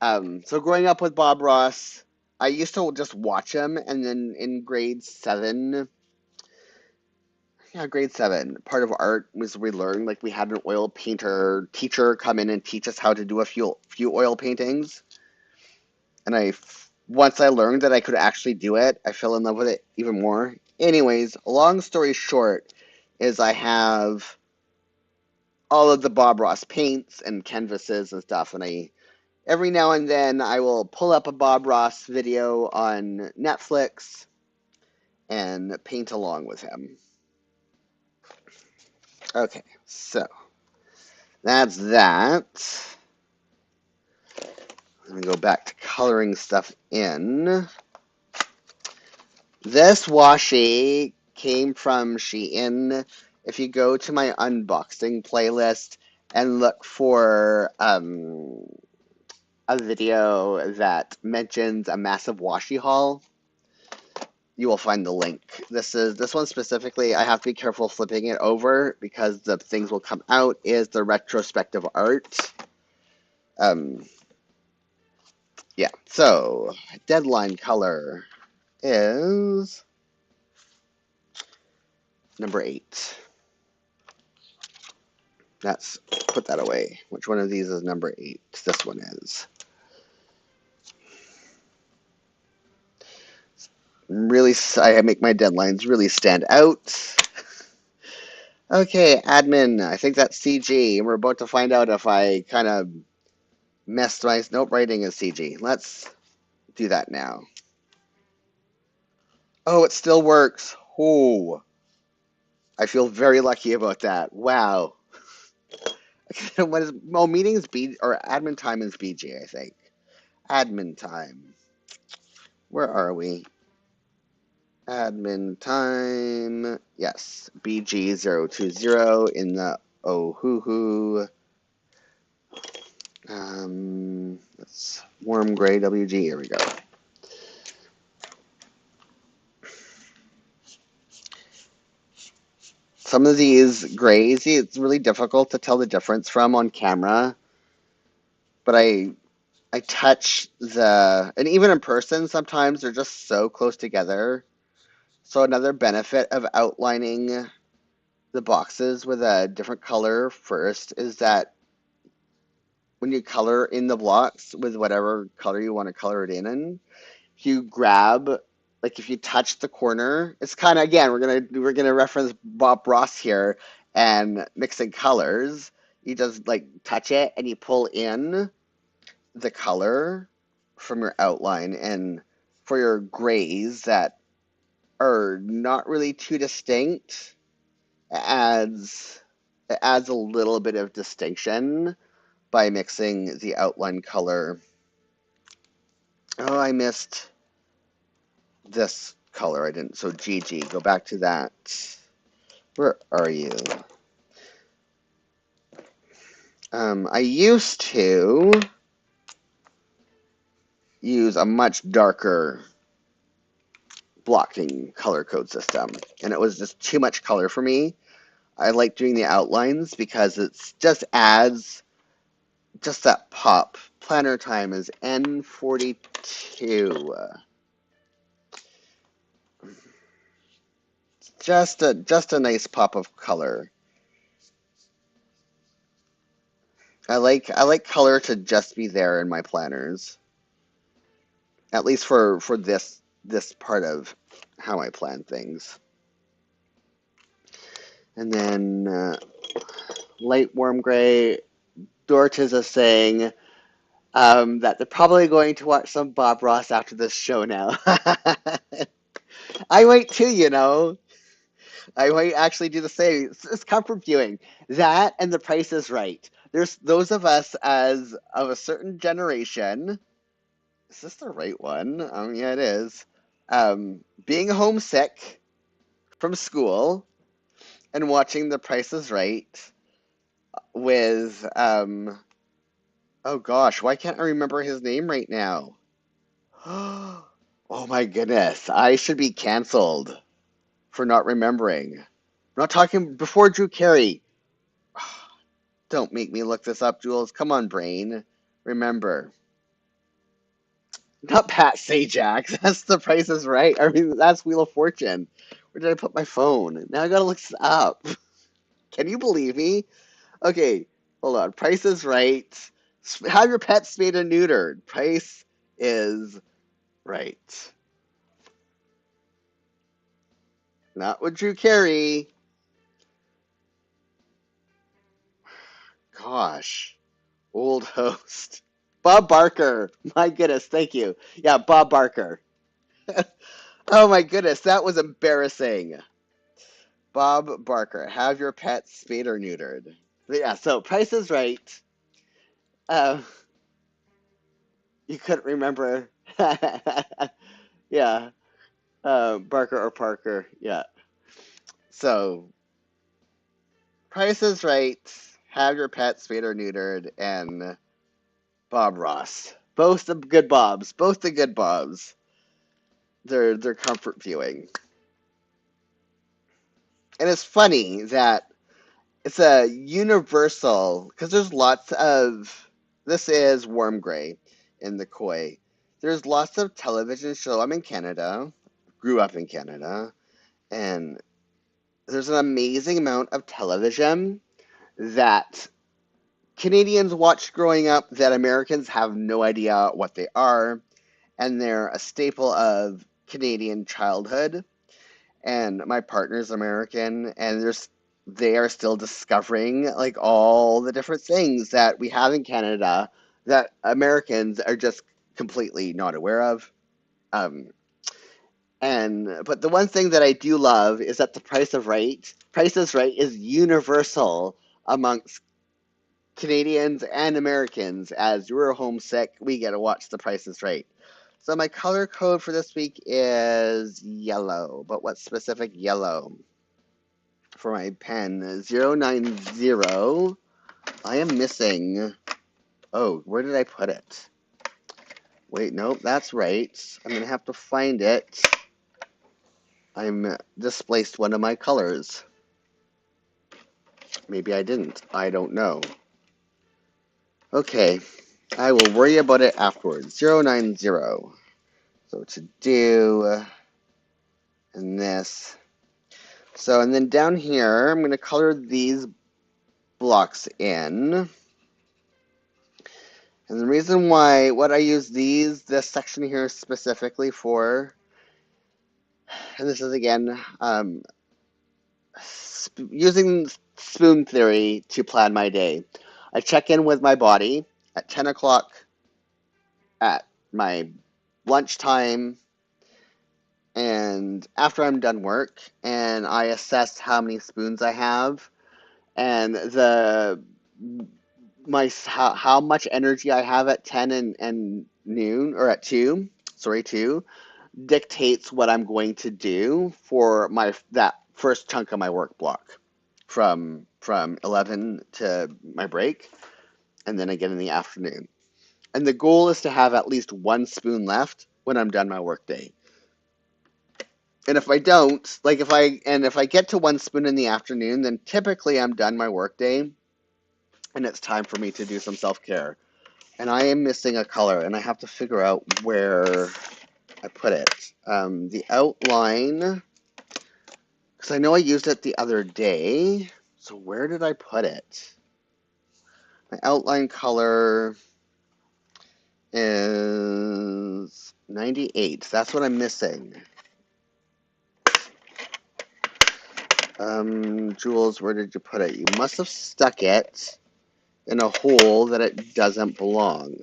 so growing up with Bob Ross, I used to just watch him, and then in grade seven, part of art was we learned, like we had an oil painter teacher come in and teach us how to do a few oil paintings. And once I learned that I could actually do it, I fell in love with it even more. Anyways, long story short, is I have all of the Bob Ross paints and canvases and stuff, and every now and then I will pull up a Bob Ross video on Netflix and paint along with him. Okay, so that's that. Let me go back to coloring stuff in. This washi came from Shein. If you go to my unboxing playlist and look for a video that mentions a massive washi haul, you will find the link. This one specifically, I have to be careful flipping it over because the things will come out, is the retrospective art. Yeah, so deadline color is number 8. Let's put that away. Which one of these is number 8? This one is. Really, I make my deadlines really stand out. Okay, admin, I think that's CG. We're about to find out if I kind of messed my note writing is CG. Let's do that now. Oh, it still works. Oh, I feel very lucky about that. Wow. What is, meetings B or admin time is BG, I think. Admin time. Where are we? Admin time. Yes, BG020 in the Ohuhu. That's warm gray WG. Here we go. Some of these grays, it's really difficult to tell the difference from on camera, but I touch and even in person, sometimes they're just so close together. So another benefit of outlining the boxes with a different color first is that when you color in the blocks with whatever color you want to color it in, if you grab, like if you touch the corner, it's kind of, again, we're gonna reference Bob Ross here and mixing colors. You just like touch it and you pull in the color from your outline, and for your grays that are not really too distinct, it adds a little bit of distinction by mixing the outline color. Oh, I missed this color. I didn't. So GG, go back to that. Where are you? I used to use a much darker blocking color code system, and it was just too much color for me. I like doing the outlines because it's just adds just that pop. Planner time is N42. Just a nice pop of color. I like color to just be there in my planners, at least for this part of how I plan things. And then light warm gray. Dortes is saying that they're probably going to watch some Bob Ross after this show now. I might too, you know. I might actually do the same. It's comfort viewing. That and The Price is Right. There's those of us as of a certain generation. Is this the right one? Yeah, it is. Being homesick from school and watching The Price is Right with oh gosh, why can't I remember his name right now? Oh my goodness, I should be canceled for not remembering. I'm not talking before Drew Carey. Don't make me look this up, Jules. Come on, brain. Remember. Not Pat Sajak. That's The Price is Right. I mean, that's Wheel of Fortune. Where did I put my phone? Now I gotta look this up. Can you believe me? Okay, hold on. Price is Right. Have your pet spayed and neutered. Price is Right. Not with Drew Carey. Gosh. Old host. Bob Barker. My goodness, thank you. Yeah, Bob Barker. Oh my goodness, that was embarrassing. Bob Barker, have your pet spayed or neutered. But yeah, so Price is Right. Uh, you couldn't remember. Yeah, Barker or Parker. Yeah. So Price is Right. Have your pet spayed or neutered, and Bob Ross. Both the good Bobs. Both the good Bobs. They're comfort viewing. And it's funny that it's a universal because there's lots of this is warm gray in the koi. There's lots of television show. I'm in Canada, grew up in Canada, and there's an amazing amount of television that Canadians watched growing up that Americans have no idea what they are, and they're a staple of Canadian childhood. And my partner's American, and they are still discovering like all the different things that we have in Canada that Americans are just completely not aware of. Um, but the one thing that I do love is that Price is Right is universal amongst Canadians and Americans. As you're homesick, we get to watch The Price is Right. So my color code for this week is yellow, but what specific yellow? For my pen, 090. I am missing. Oh, where did I put it? Wait, nope, that's right. I'm going to have to find it. I'm displaced one of my colors. Maybe I didn't. I don't know. Okay, I will worry about it afterwards. 090. So to do, and this. So, and then down here, I'm going to color these blocks in. And the reason why, what I use this section here specifically for, and this is again, using spoon theory to plan my day. I check in with my body at 10 o'clock at my lunchtime and after I'm done work, and I assess how many spoons I have and how much energy I have at 10 and noon, or at 2 dictates what I'm going to do for that first chunk of my work block from 11 to my break, and then again in the afternoon. And the goal is to have at least one spoon left when I'm done my work day. And if I don't, like if I get to one spoon in the afternoon, then typically I'm done my work day and it's time for me to do some self-care. And I am missing a color and I have to figure out where I put it. The outline, because I know I used it the other day. So where did I put it? My outline color is 98. That's what I'm missing. Jules, where did you put it? You must have stuck it in a hole that it doesn't belong.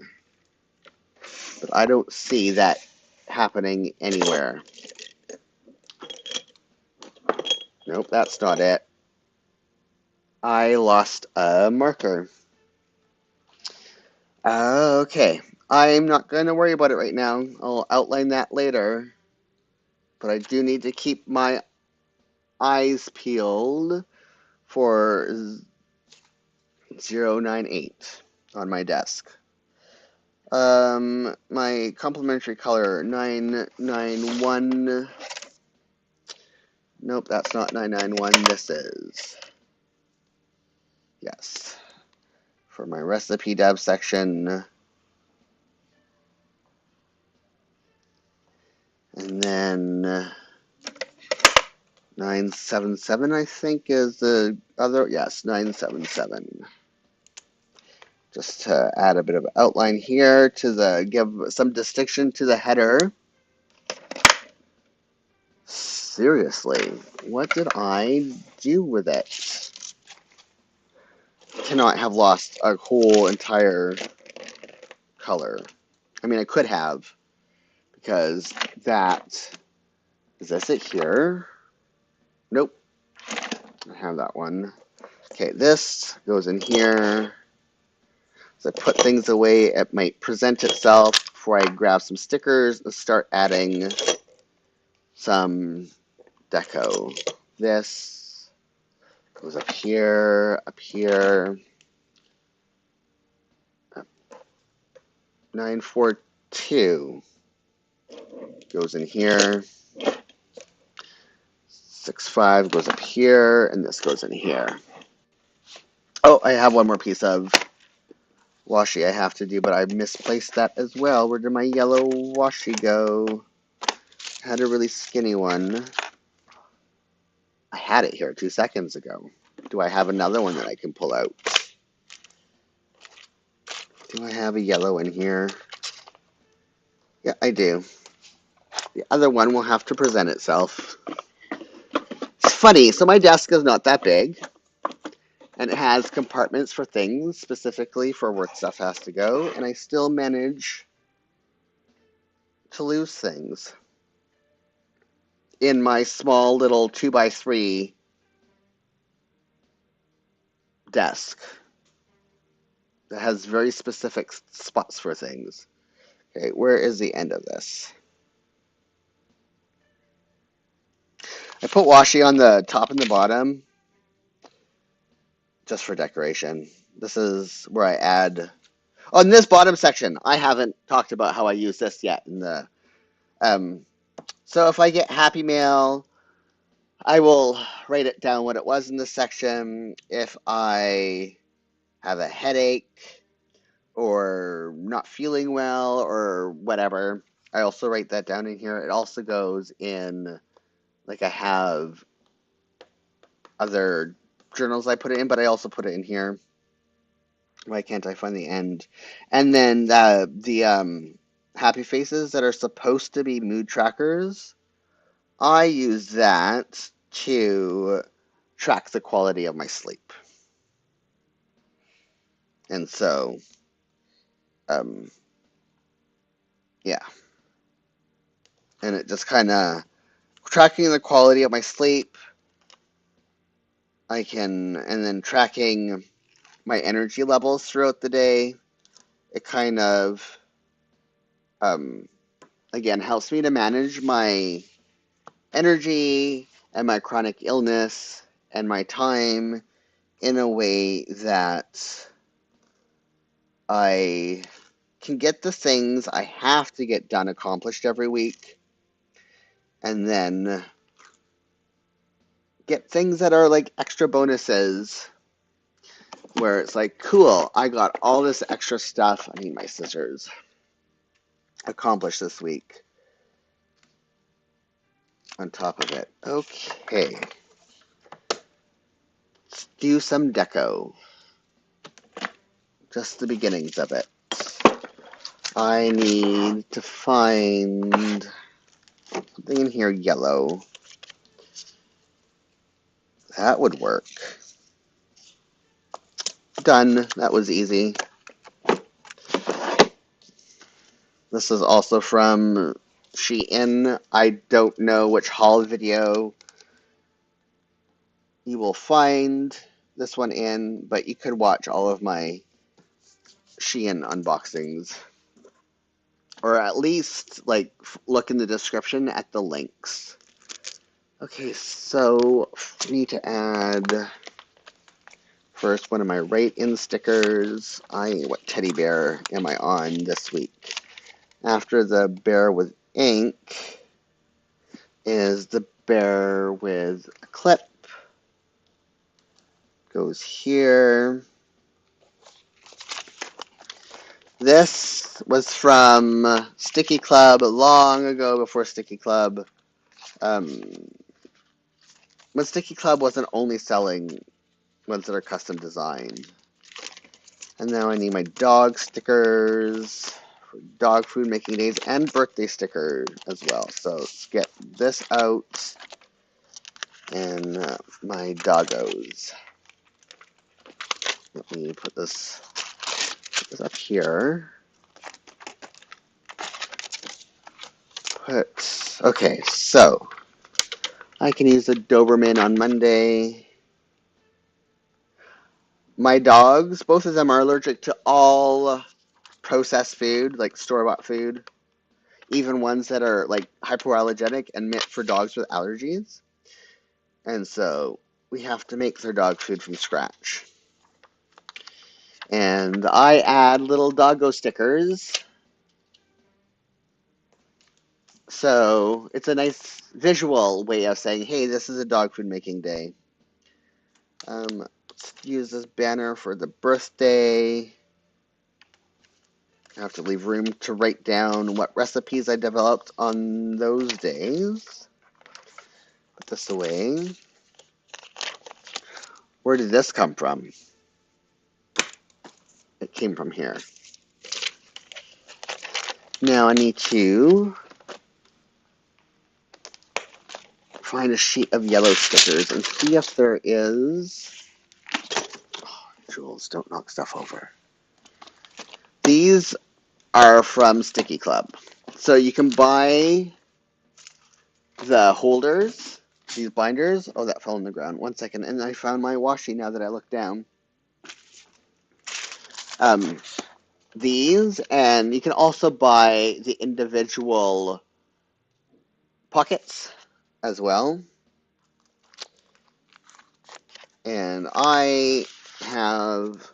But I don't see that happening anywhere. Nope, that's not it. I lost a marker. Okay. I'm not going to worry about it right now. I'll outline that later. But I do need to keep my eyes peeled for 098 on my desk. My complementary color 991. Nope, that's not 991. This is. Yes. For my recipe dev section. And then 977, I think, is the other. Yes, 977. Just to add a bit of outline here to give some distinction to the header. Seriously, what did I do with it? Cannot have lost a whole entire color. I mean, I could have, because that, is this it here? Nope, I have that one. Okay, this goes in here. As I put things away, it might present itself before I grab some stickers and start adding some deco. This goes up here, 942 goes in here. 65 goes up here, and this goes in here. Oh, I have one more piece of washi I have to do, but I misplaced that as well. Where did my yellow washi go? I had a really skinny one. I had it here 2 seconds ago. Do I have another one that I can pull out? Do I have a yellow in here? Yeah, I do. The other one will have to present itself. It's funny, so my desk is not that big, and it has compartments for things, specifically for where stuff has to go, and I still manage to lose things in my small little 2x3 desk that has very specific spots for things. Okay, where is the end of this? I put washi on the top and the bottom just for decoration. This is where I add. On this bottom section, I haven't talked about how I use this yet. So if I get Happy Mail, I will write it down what it was in this section. If I have a headache or not feeling well or whatever, I also write that down in here. It also goes in, like I have other journals I put it in, but I also put it in here. Why can't I find the end? And then the happy faces that are supposed to be mood trackers, I use that to track the quality of my sleep. And so, yeah. And it just kind of tracking the quality of my sleep. And then tracking my energy levels throughout the day. It kind of, again, helps me to manage my energy and my chronic illness and my time in a way that I can get the things I have to get done accomplished every week, and then get things that are like extra bonuses where it's like, cool, I got all this extra stuff, I need my scissors, accomplished this week on top of it. Okay, let's do some deco. Just the beginnings of it. I need to find something in here yellow. That would work. Done. That was easy. This is also from Shein. I don't know which haul video you will find this one in, but you could watch all of my Shein unboxings. Or at least, like, look in the description at the links. Okay, so I need to add first one of my write-in stickers. What teddy bear am I on this week? After the bear with ink is the bear with a clip. Goes here. This was from Sticky Club long ago before Sticky Club. When Sticky Club wasn't only selling ones that are custom designed. And now I need my dog stickers for dog food making days and birthday sticker as well. So let's get this out and my doggos. Let me put this up here. Okay, so I can use the Doberman on Monday. My dogs, both of them are allergic to all processed food, like store-bought food, even ones that are like hypoallergenic and meant for dogs with allergies. And so we have to make their dog food from scratch. And I add little doggo stickers. So it's a nice visual way of saying, hey, this is a dog food making day. Let's use this banner for the birthday. I have to leave room to write down what recipes I developed on those days. Put this away. Where did this come from? It came from here. Now I need to find a sheet of yellow stickers and see if there is... Oh, Jules, don't knock stuff over. These are from Sticky Club. So you can buy the holders, these binders. Oh, that fell on the ground. One second. And I found my washi now that I look down. These, and you can also buy the individual pockets as well. And I have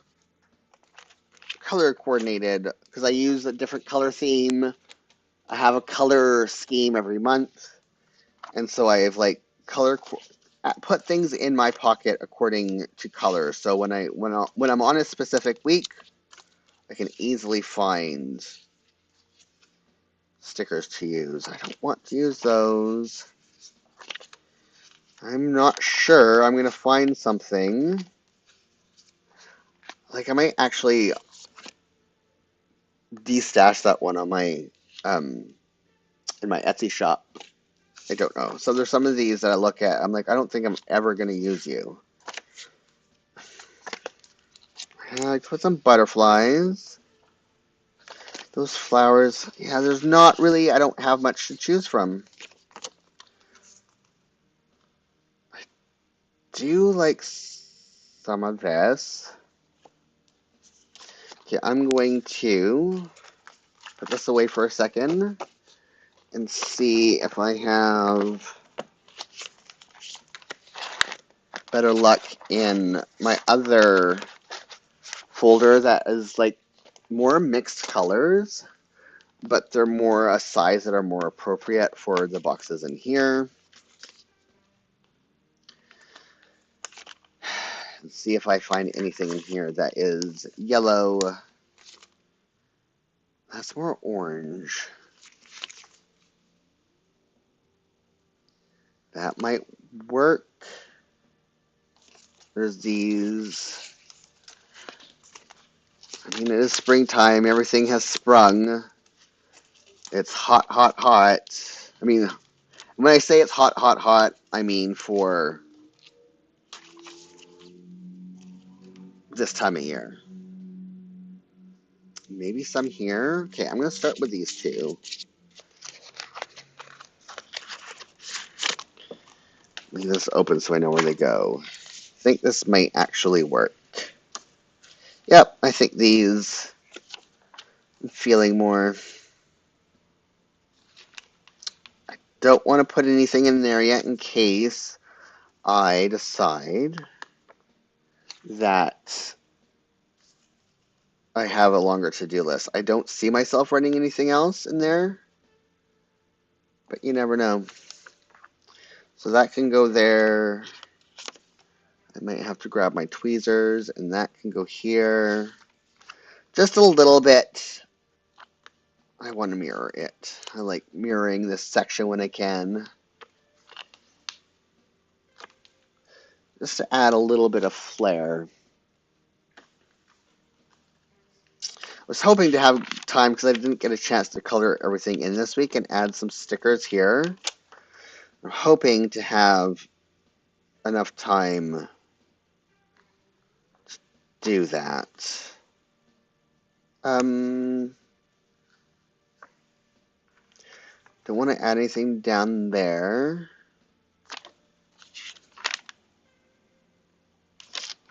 color coordinated because I use a different color theme. I have a color scheme every month, and so I have like put things in my pocket according to color. So when I'm on a specific week, I can easily find stickers to use. I don't want to use those. I'm not sure. I'm gonna find something. Like I might actually destash that one on my in my Etsy shop. I don't know. So there's some of these that I look at. I'm like, I don't think I'm ever gonna use you. I put some butterflies. Those flowers. Yeah, there's not really. I don't have much to choose from. I do like some of this. Okay, I'm going to put this away for a second and see if I have better luck in my other folder that is like more mixed colors, but they're more a size that are more appropriate for the boxes in here. Let's see if I find anything in here that is yellow. That's more orange. That might work. There's these. I mean, it is springtime. Everything has sprung. It's hot, hot, hot. I mean, when I say it's hot, hot, hot, I mean for this time of year. Maybe some here. Okay, I'm going to start with these two. Leave this open so I know where they go. I think this might actually work. Yep, I think these. I'm feeling more. Don't want to put anything in there yet in case I decide that I have a longer to-do list. I don't see myself running anything else in there, but you never know. So that can go there. I might have to grab my tweezers, and that can go here. Just a little bit. I want to mirror it. I like mirroring this section when I can. Just to add a little bit of flair. I was hoping to have time because I didn't get a chance to color everything in this week and add some stickers here. I'm hoping to have enough time to do that. Don't want to add anything down there.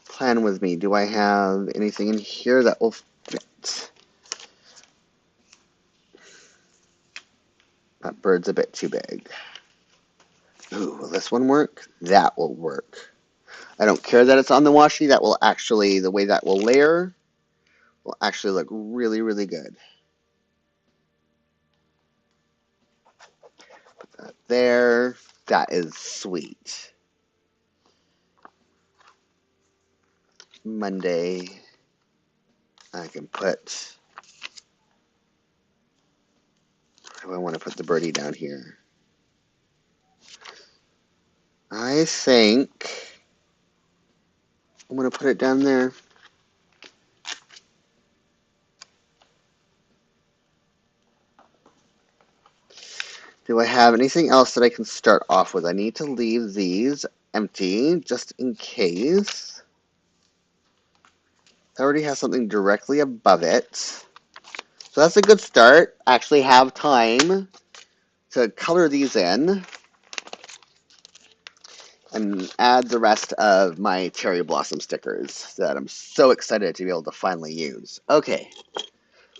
Plan with me. Do I have anything in here that will fit? That bird's a bit too big. Ooh, will this one work? That will work. I don't care that it's on the washi. That will actually, the way that will layer, will actually look really, really good. Put that there. That is sweet. Monday, I can put, where do I want to put the birdie down here? I think I'm going to put it down there. Do I have anything else that I can start off with? I need to leave these empty just in case. I already have something directly above it. So that's a good start. Actually have time to color these in and add the rest of my cherry blossom stickers that I'm so excited to be able to finally use. Okay,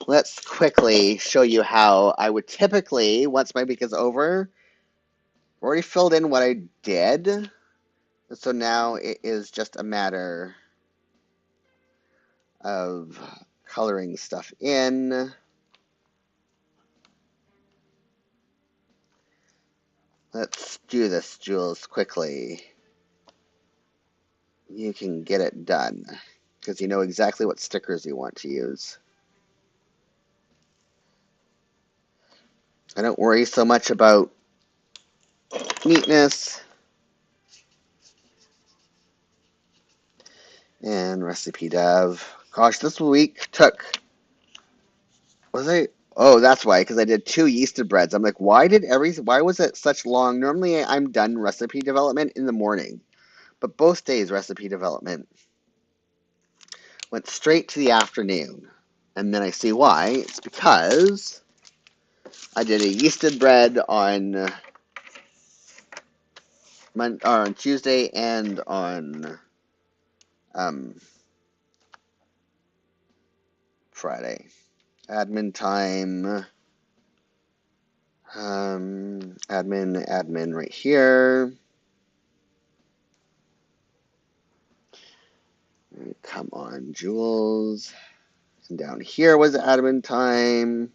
let's quickly show you how I would typically, once my week is over, already filled in what I did. And so now it is just a matter of coloring stuff in. Let's do this, Jules, quickly. You can get it done because you know exactly what stickers you want to use. I don't worry so much about neatness and recipe dev. Gosh, this week took, was I? Oh, that's why, because I did 2 yeasted breads. I'm like, why was it such long? Normally I'm done recipe development in the morning, but both days recipe development went straight to the afternoon. And then I see why. It's because I did a yeasted bread on on Tuesday and on Friday. Admin time. Admin right here. Come on, Jules. And down here was admin time.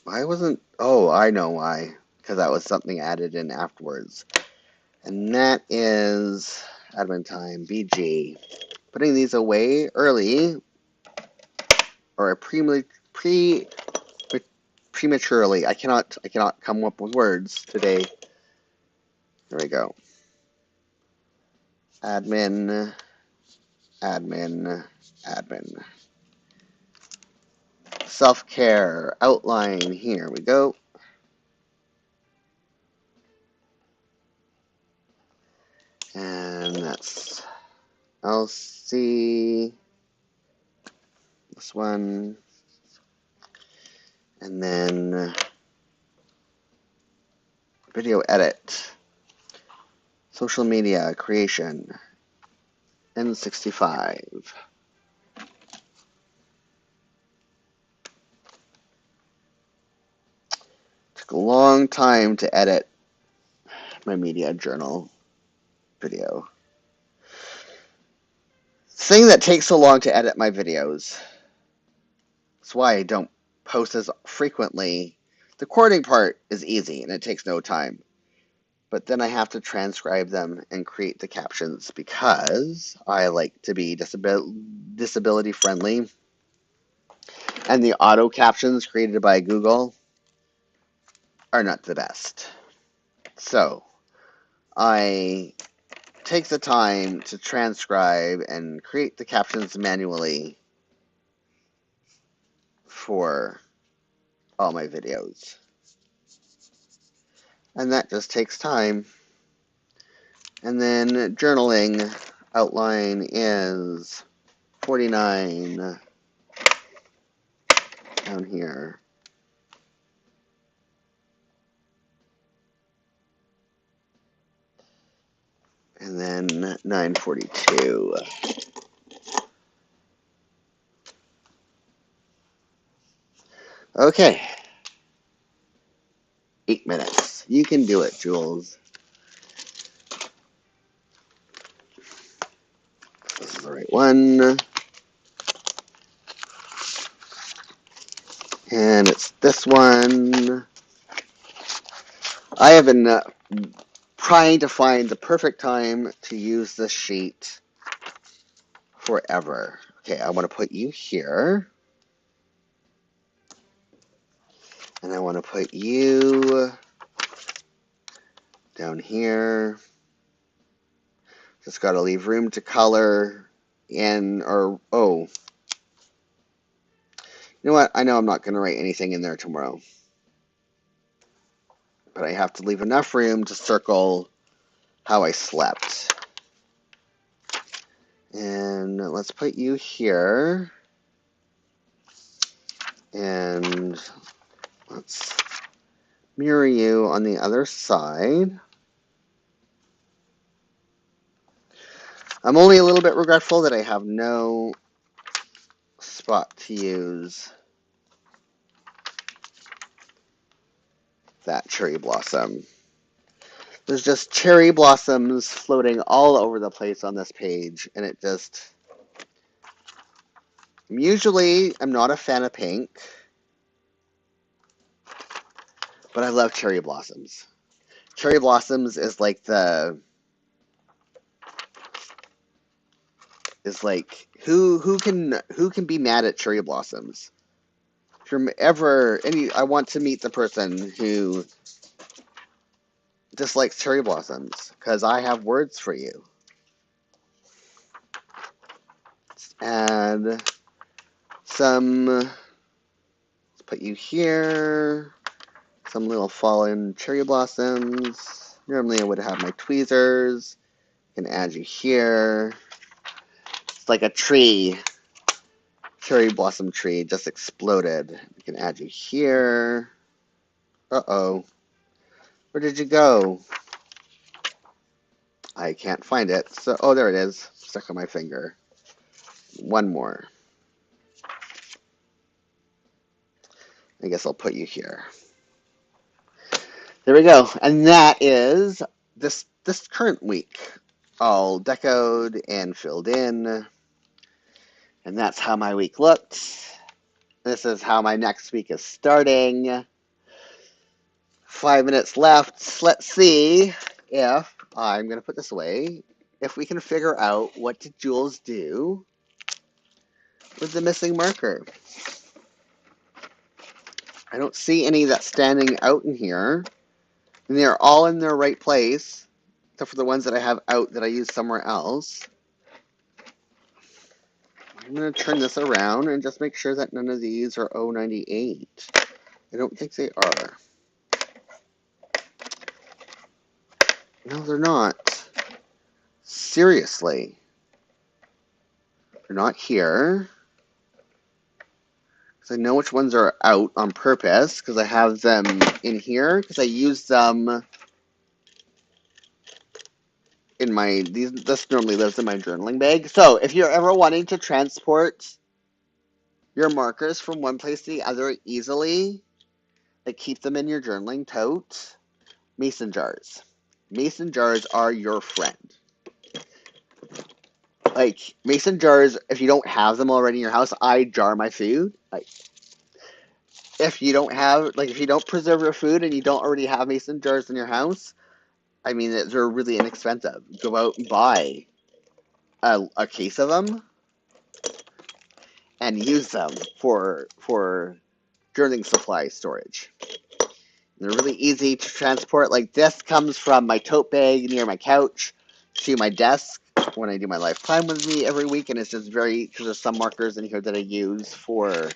Why wasn't... Oh, I know why. Because that was something added in afterwards. And that is admin time, BG. Putting these away early, or prematurely. I cannot come up with words today. There we go. Admin, admin, admin. Self-care, outline, here we go. And that's LC, this one, and then video edit, social media creation, N65. Took a long time to edit my media journal video. Thing that takes so long to edit my videos. That's why I don't post as frequently. The recording part is easy and it takes no time. But then I have to transcribe them and create the captions because I like to be disability friendly. And the auto captions created by Google are not the best. So I take the time to transcribe and create the captions manually for all my videos. And that just takes time. And then journaling outline is 49 down here. And then 942. Okay. 8 minutes. You can do it, Jules. This is the right one. And it's this one. I have been trying to find the perfect time to use this sheet forever. Okay, I want to put you here. And I want to put you down here. Just got to leave room to color in, or, oh. You know what? I know I'm not going to write anything in there tomorrow. But I have to leave enough room to circle how I slept. And let's put you here. And let's mirror you on the other side. I'm only a little bit regretful that I have no spot to use that cherry blossom. There's just cherry blossoms floating all over the place on this page, and it just... Usually, I'm not a fan of pink, but I love cherry blossoms. Cherry blossoms is like who can be mad at cherry blossoms? If you're ever I want to meet the person who dislikes cherry blossoms, because I have words for you. Add some, let's put you here, some little fallen cherry blossoms. Normally I would have my tweezers. Can add you here. It's like a tree, cherry blossom tree just exploded. We can add you here. Uh-oh. Where did you go? I can't find it. So, oh, there it is. Stuck on my finger. One more. I guess I'll put you here. There we go. And that is this current week, all decoed and filled in. And that's how my week looked. This is how my next week is starting. 5 minutes left. Let's see if I'm going to put this away. If we can figure out what did Jules do with the missing marker. I don't see any that's standing out in here. And they're all in their right place, except for the ones that I have out that I use somewhere else. I'm going to turn this around and just make sure that none of these are 098. I don't think they are. No, they're not. Seriously. They're not here. Because I know which ones are out on purpose, because I have them in here, because I use them in my, this normally lives in my journaling bag. So if you're ever wanting to transport your markers from one place to the other easily, like keep them in your journaling tote, mason jars. Mason jars are your friend. Like, mason jars, if you don't have them already in your house, I jar my food. Like, if you don't preserve your food and you don't already have mason jars in your house, I mean, they're really inexpensive. Go out and buy a case of them and use them for journaling supply storage. They're really easy to transport. Like, this comes from my tote bag near my couch to my desk when I do my lifetime with me every week, and it's just because there's some markers in here that I use for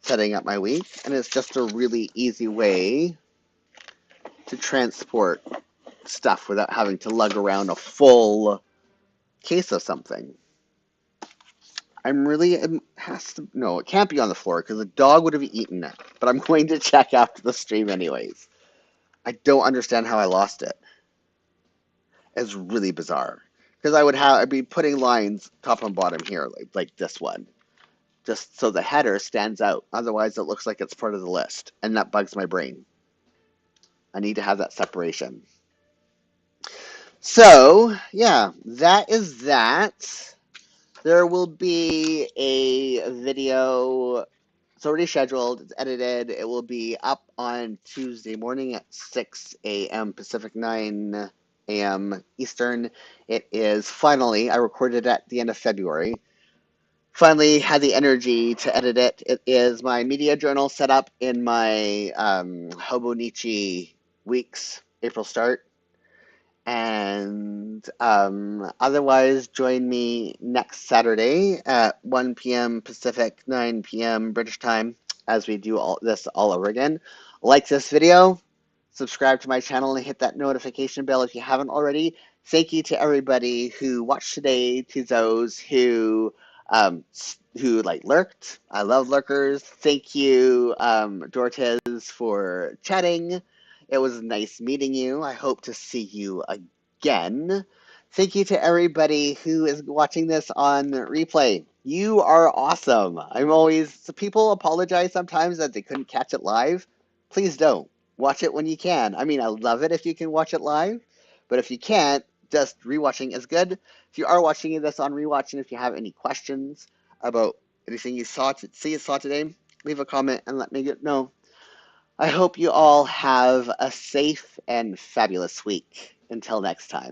setting up my week, and it's just a really easy way to transport stuff without having to lug around a full case of something. No, it can't be on the floor because the dog would have eaten it, but I'm going to check after the stream anyways. I don't understand how I lost it. It's really bizarre because I'd be putting lines top and bottom here like this one, just so the header stands out. Otherwise, it looks like it's part of the list, and that bugs my brain. I need to have that separation. So, yeah, that is that. There will be a video. It's already scheduled. It's edited. It will be up on Tuesday morning at 6 a.m. Pacific, 9 a.m. Eastern. It is finally, I recorded it at the end of February. Finally had the energy to edit it. It is my media journal set up in my Hobonichi weeks, April start. And otherwise, join me next Saturday at 1 p.m. Pacific, 9 p.m. British time as we do all this all over again. Like this video, subscribe to my channel, and hit that notification bell if you haven't already. Thank you to everybody who watched today, to those who lurked. I love lurkers. Thank you, Dortez, for chatting. It was nice meeting you. I hope to see you again. Thank you to everybody who is watching this on replay. You are awesome. People apologize sometimes that they couldn't catch it live. Please don't. Watch it when you can. I mean, I love it if you can watch it live, but if you can't, just rewatching is good. If you are watching this on rewatch, and if you have any questions about anything you saw today, leave a comment and let me know. I hope you all have a safe and fabulous week. Until next time.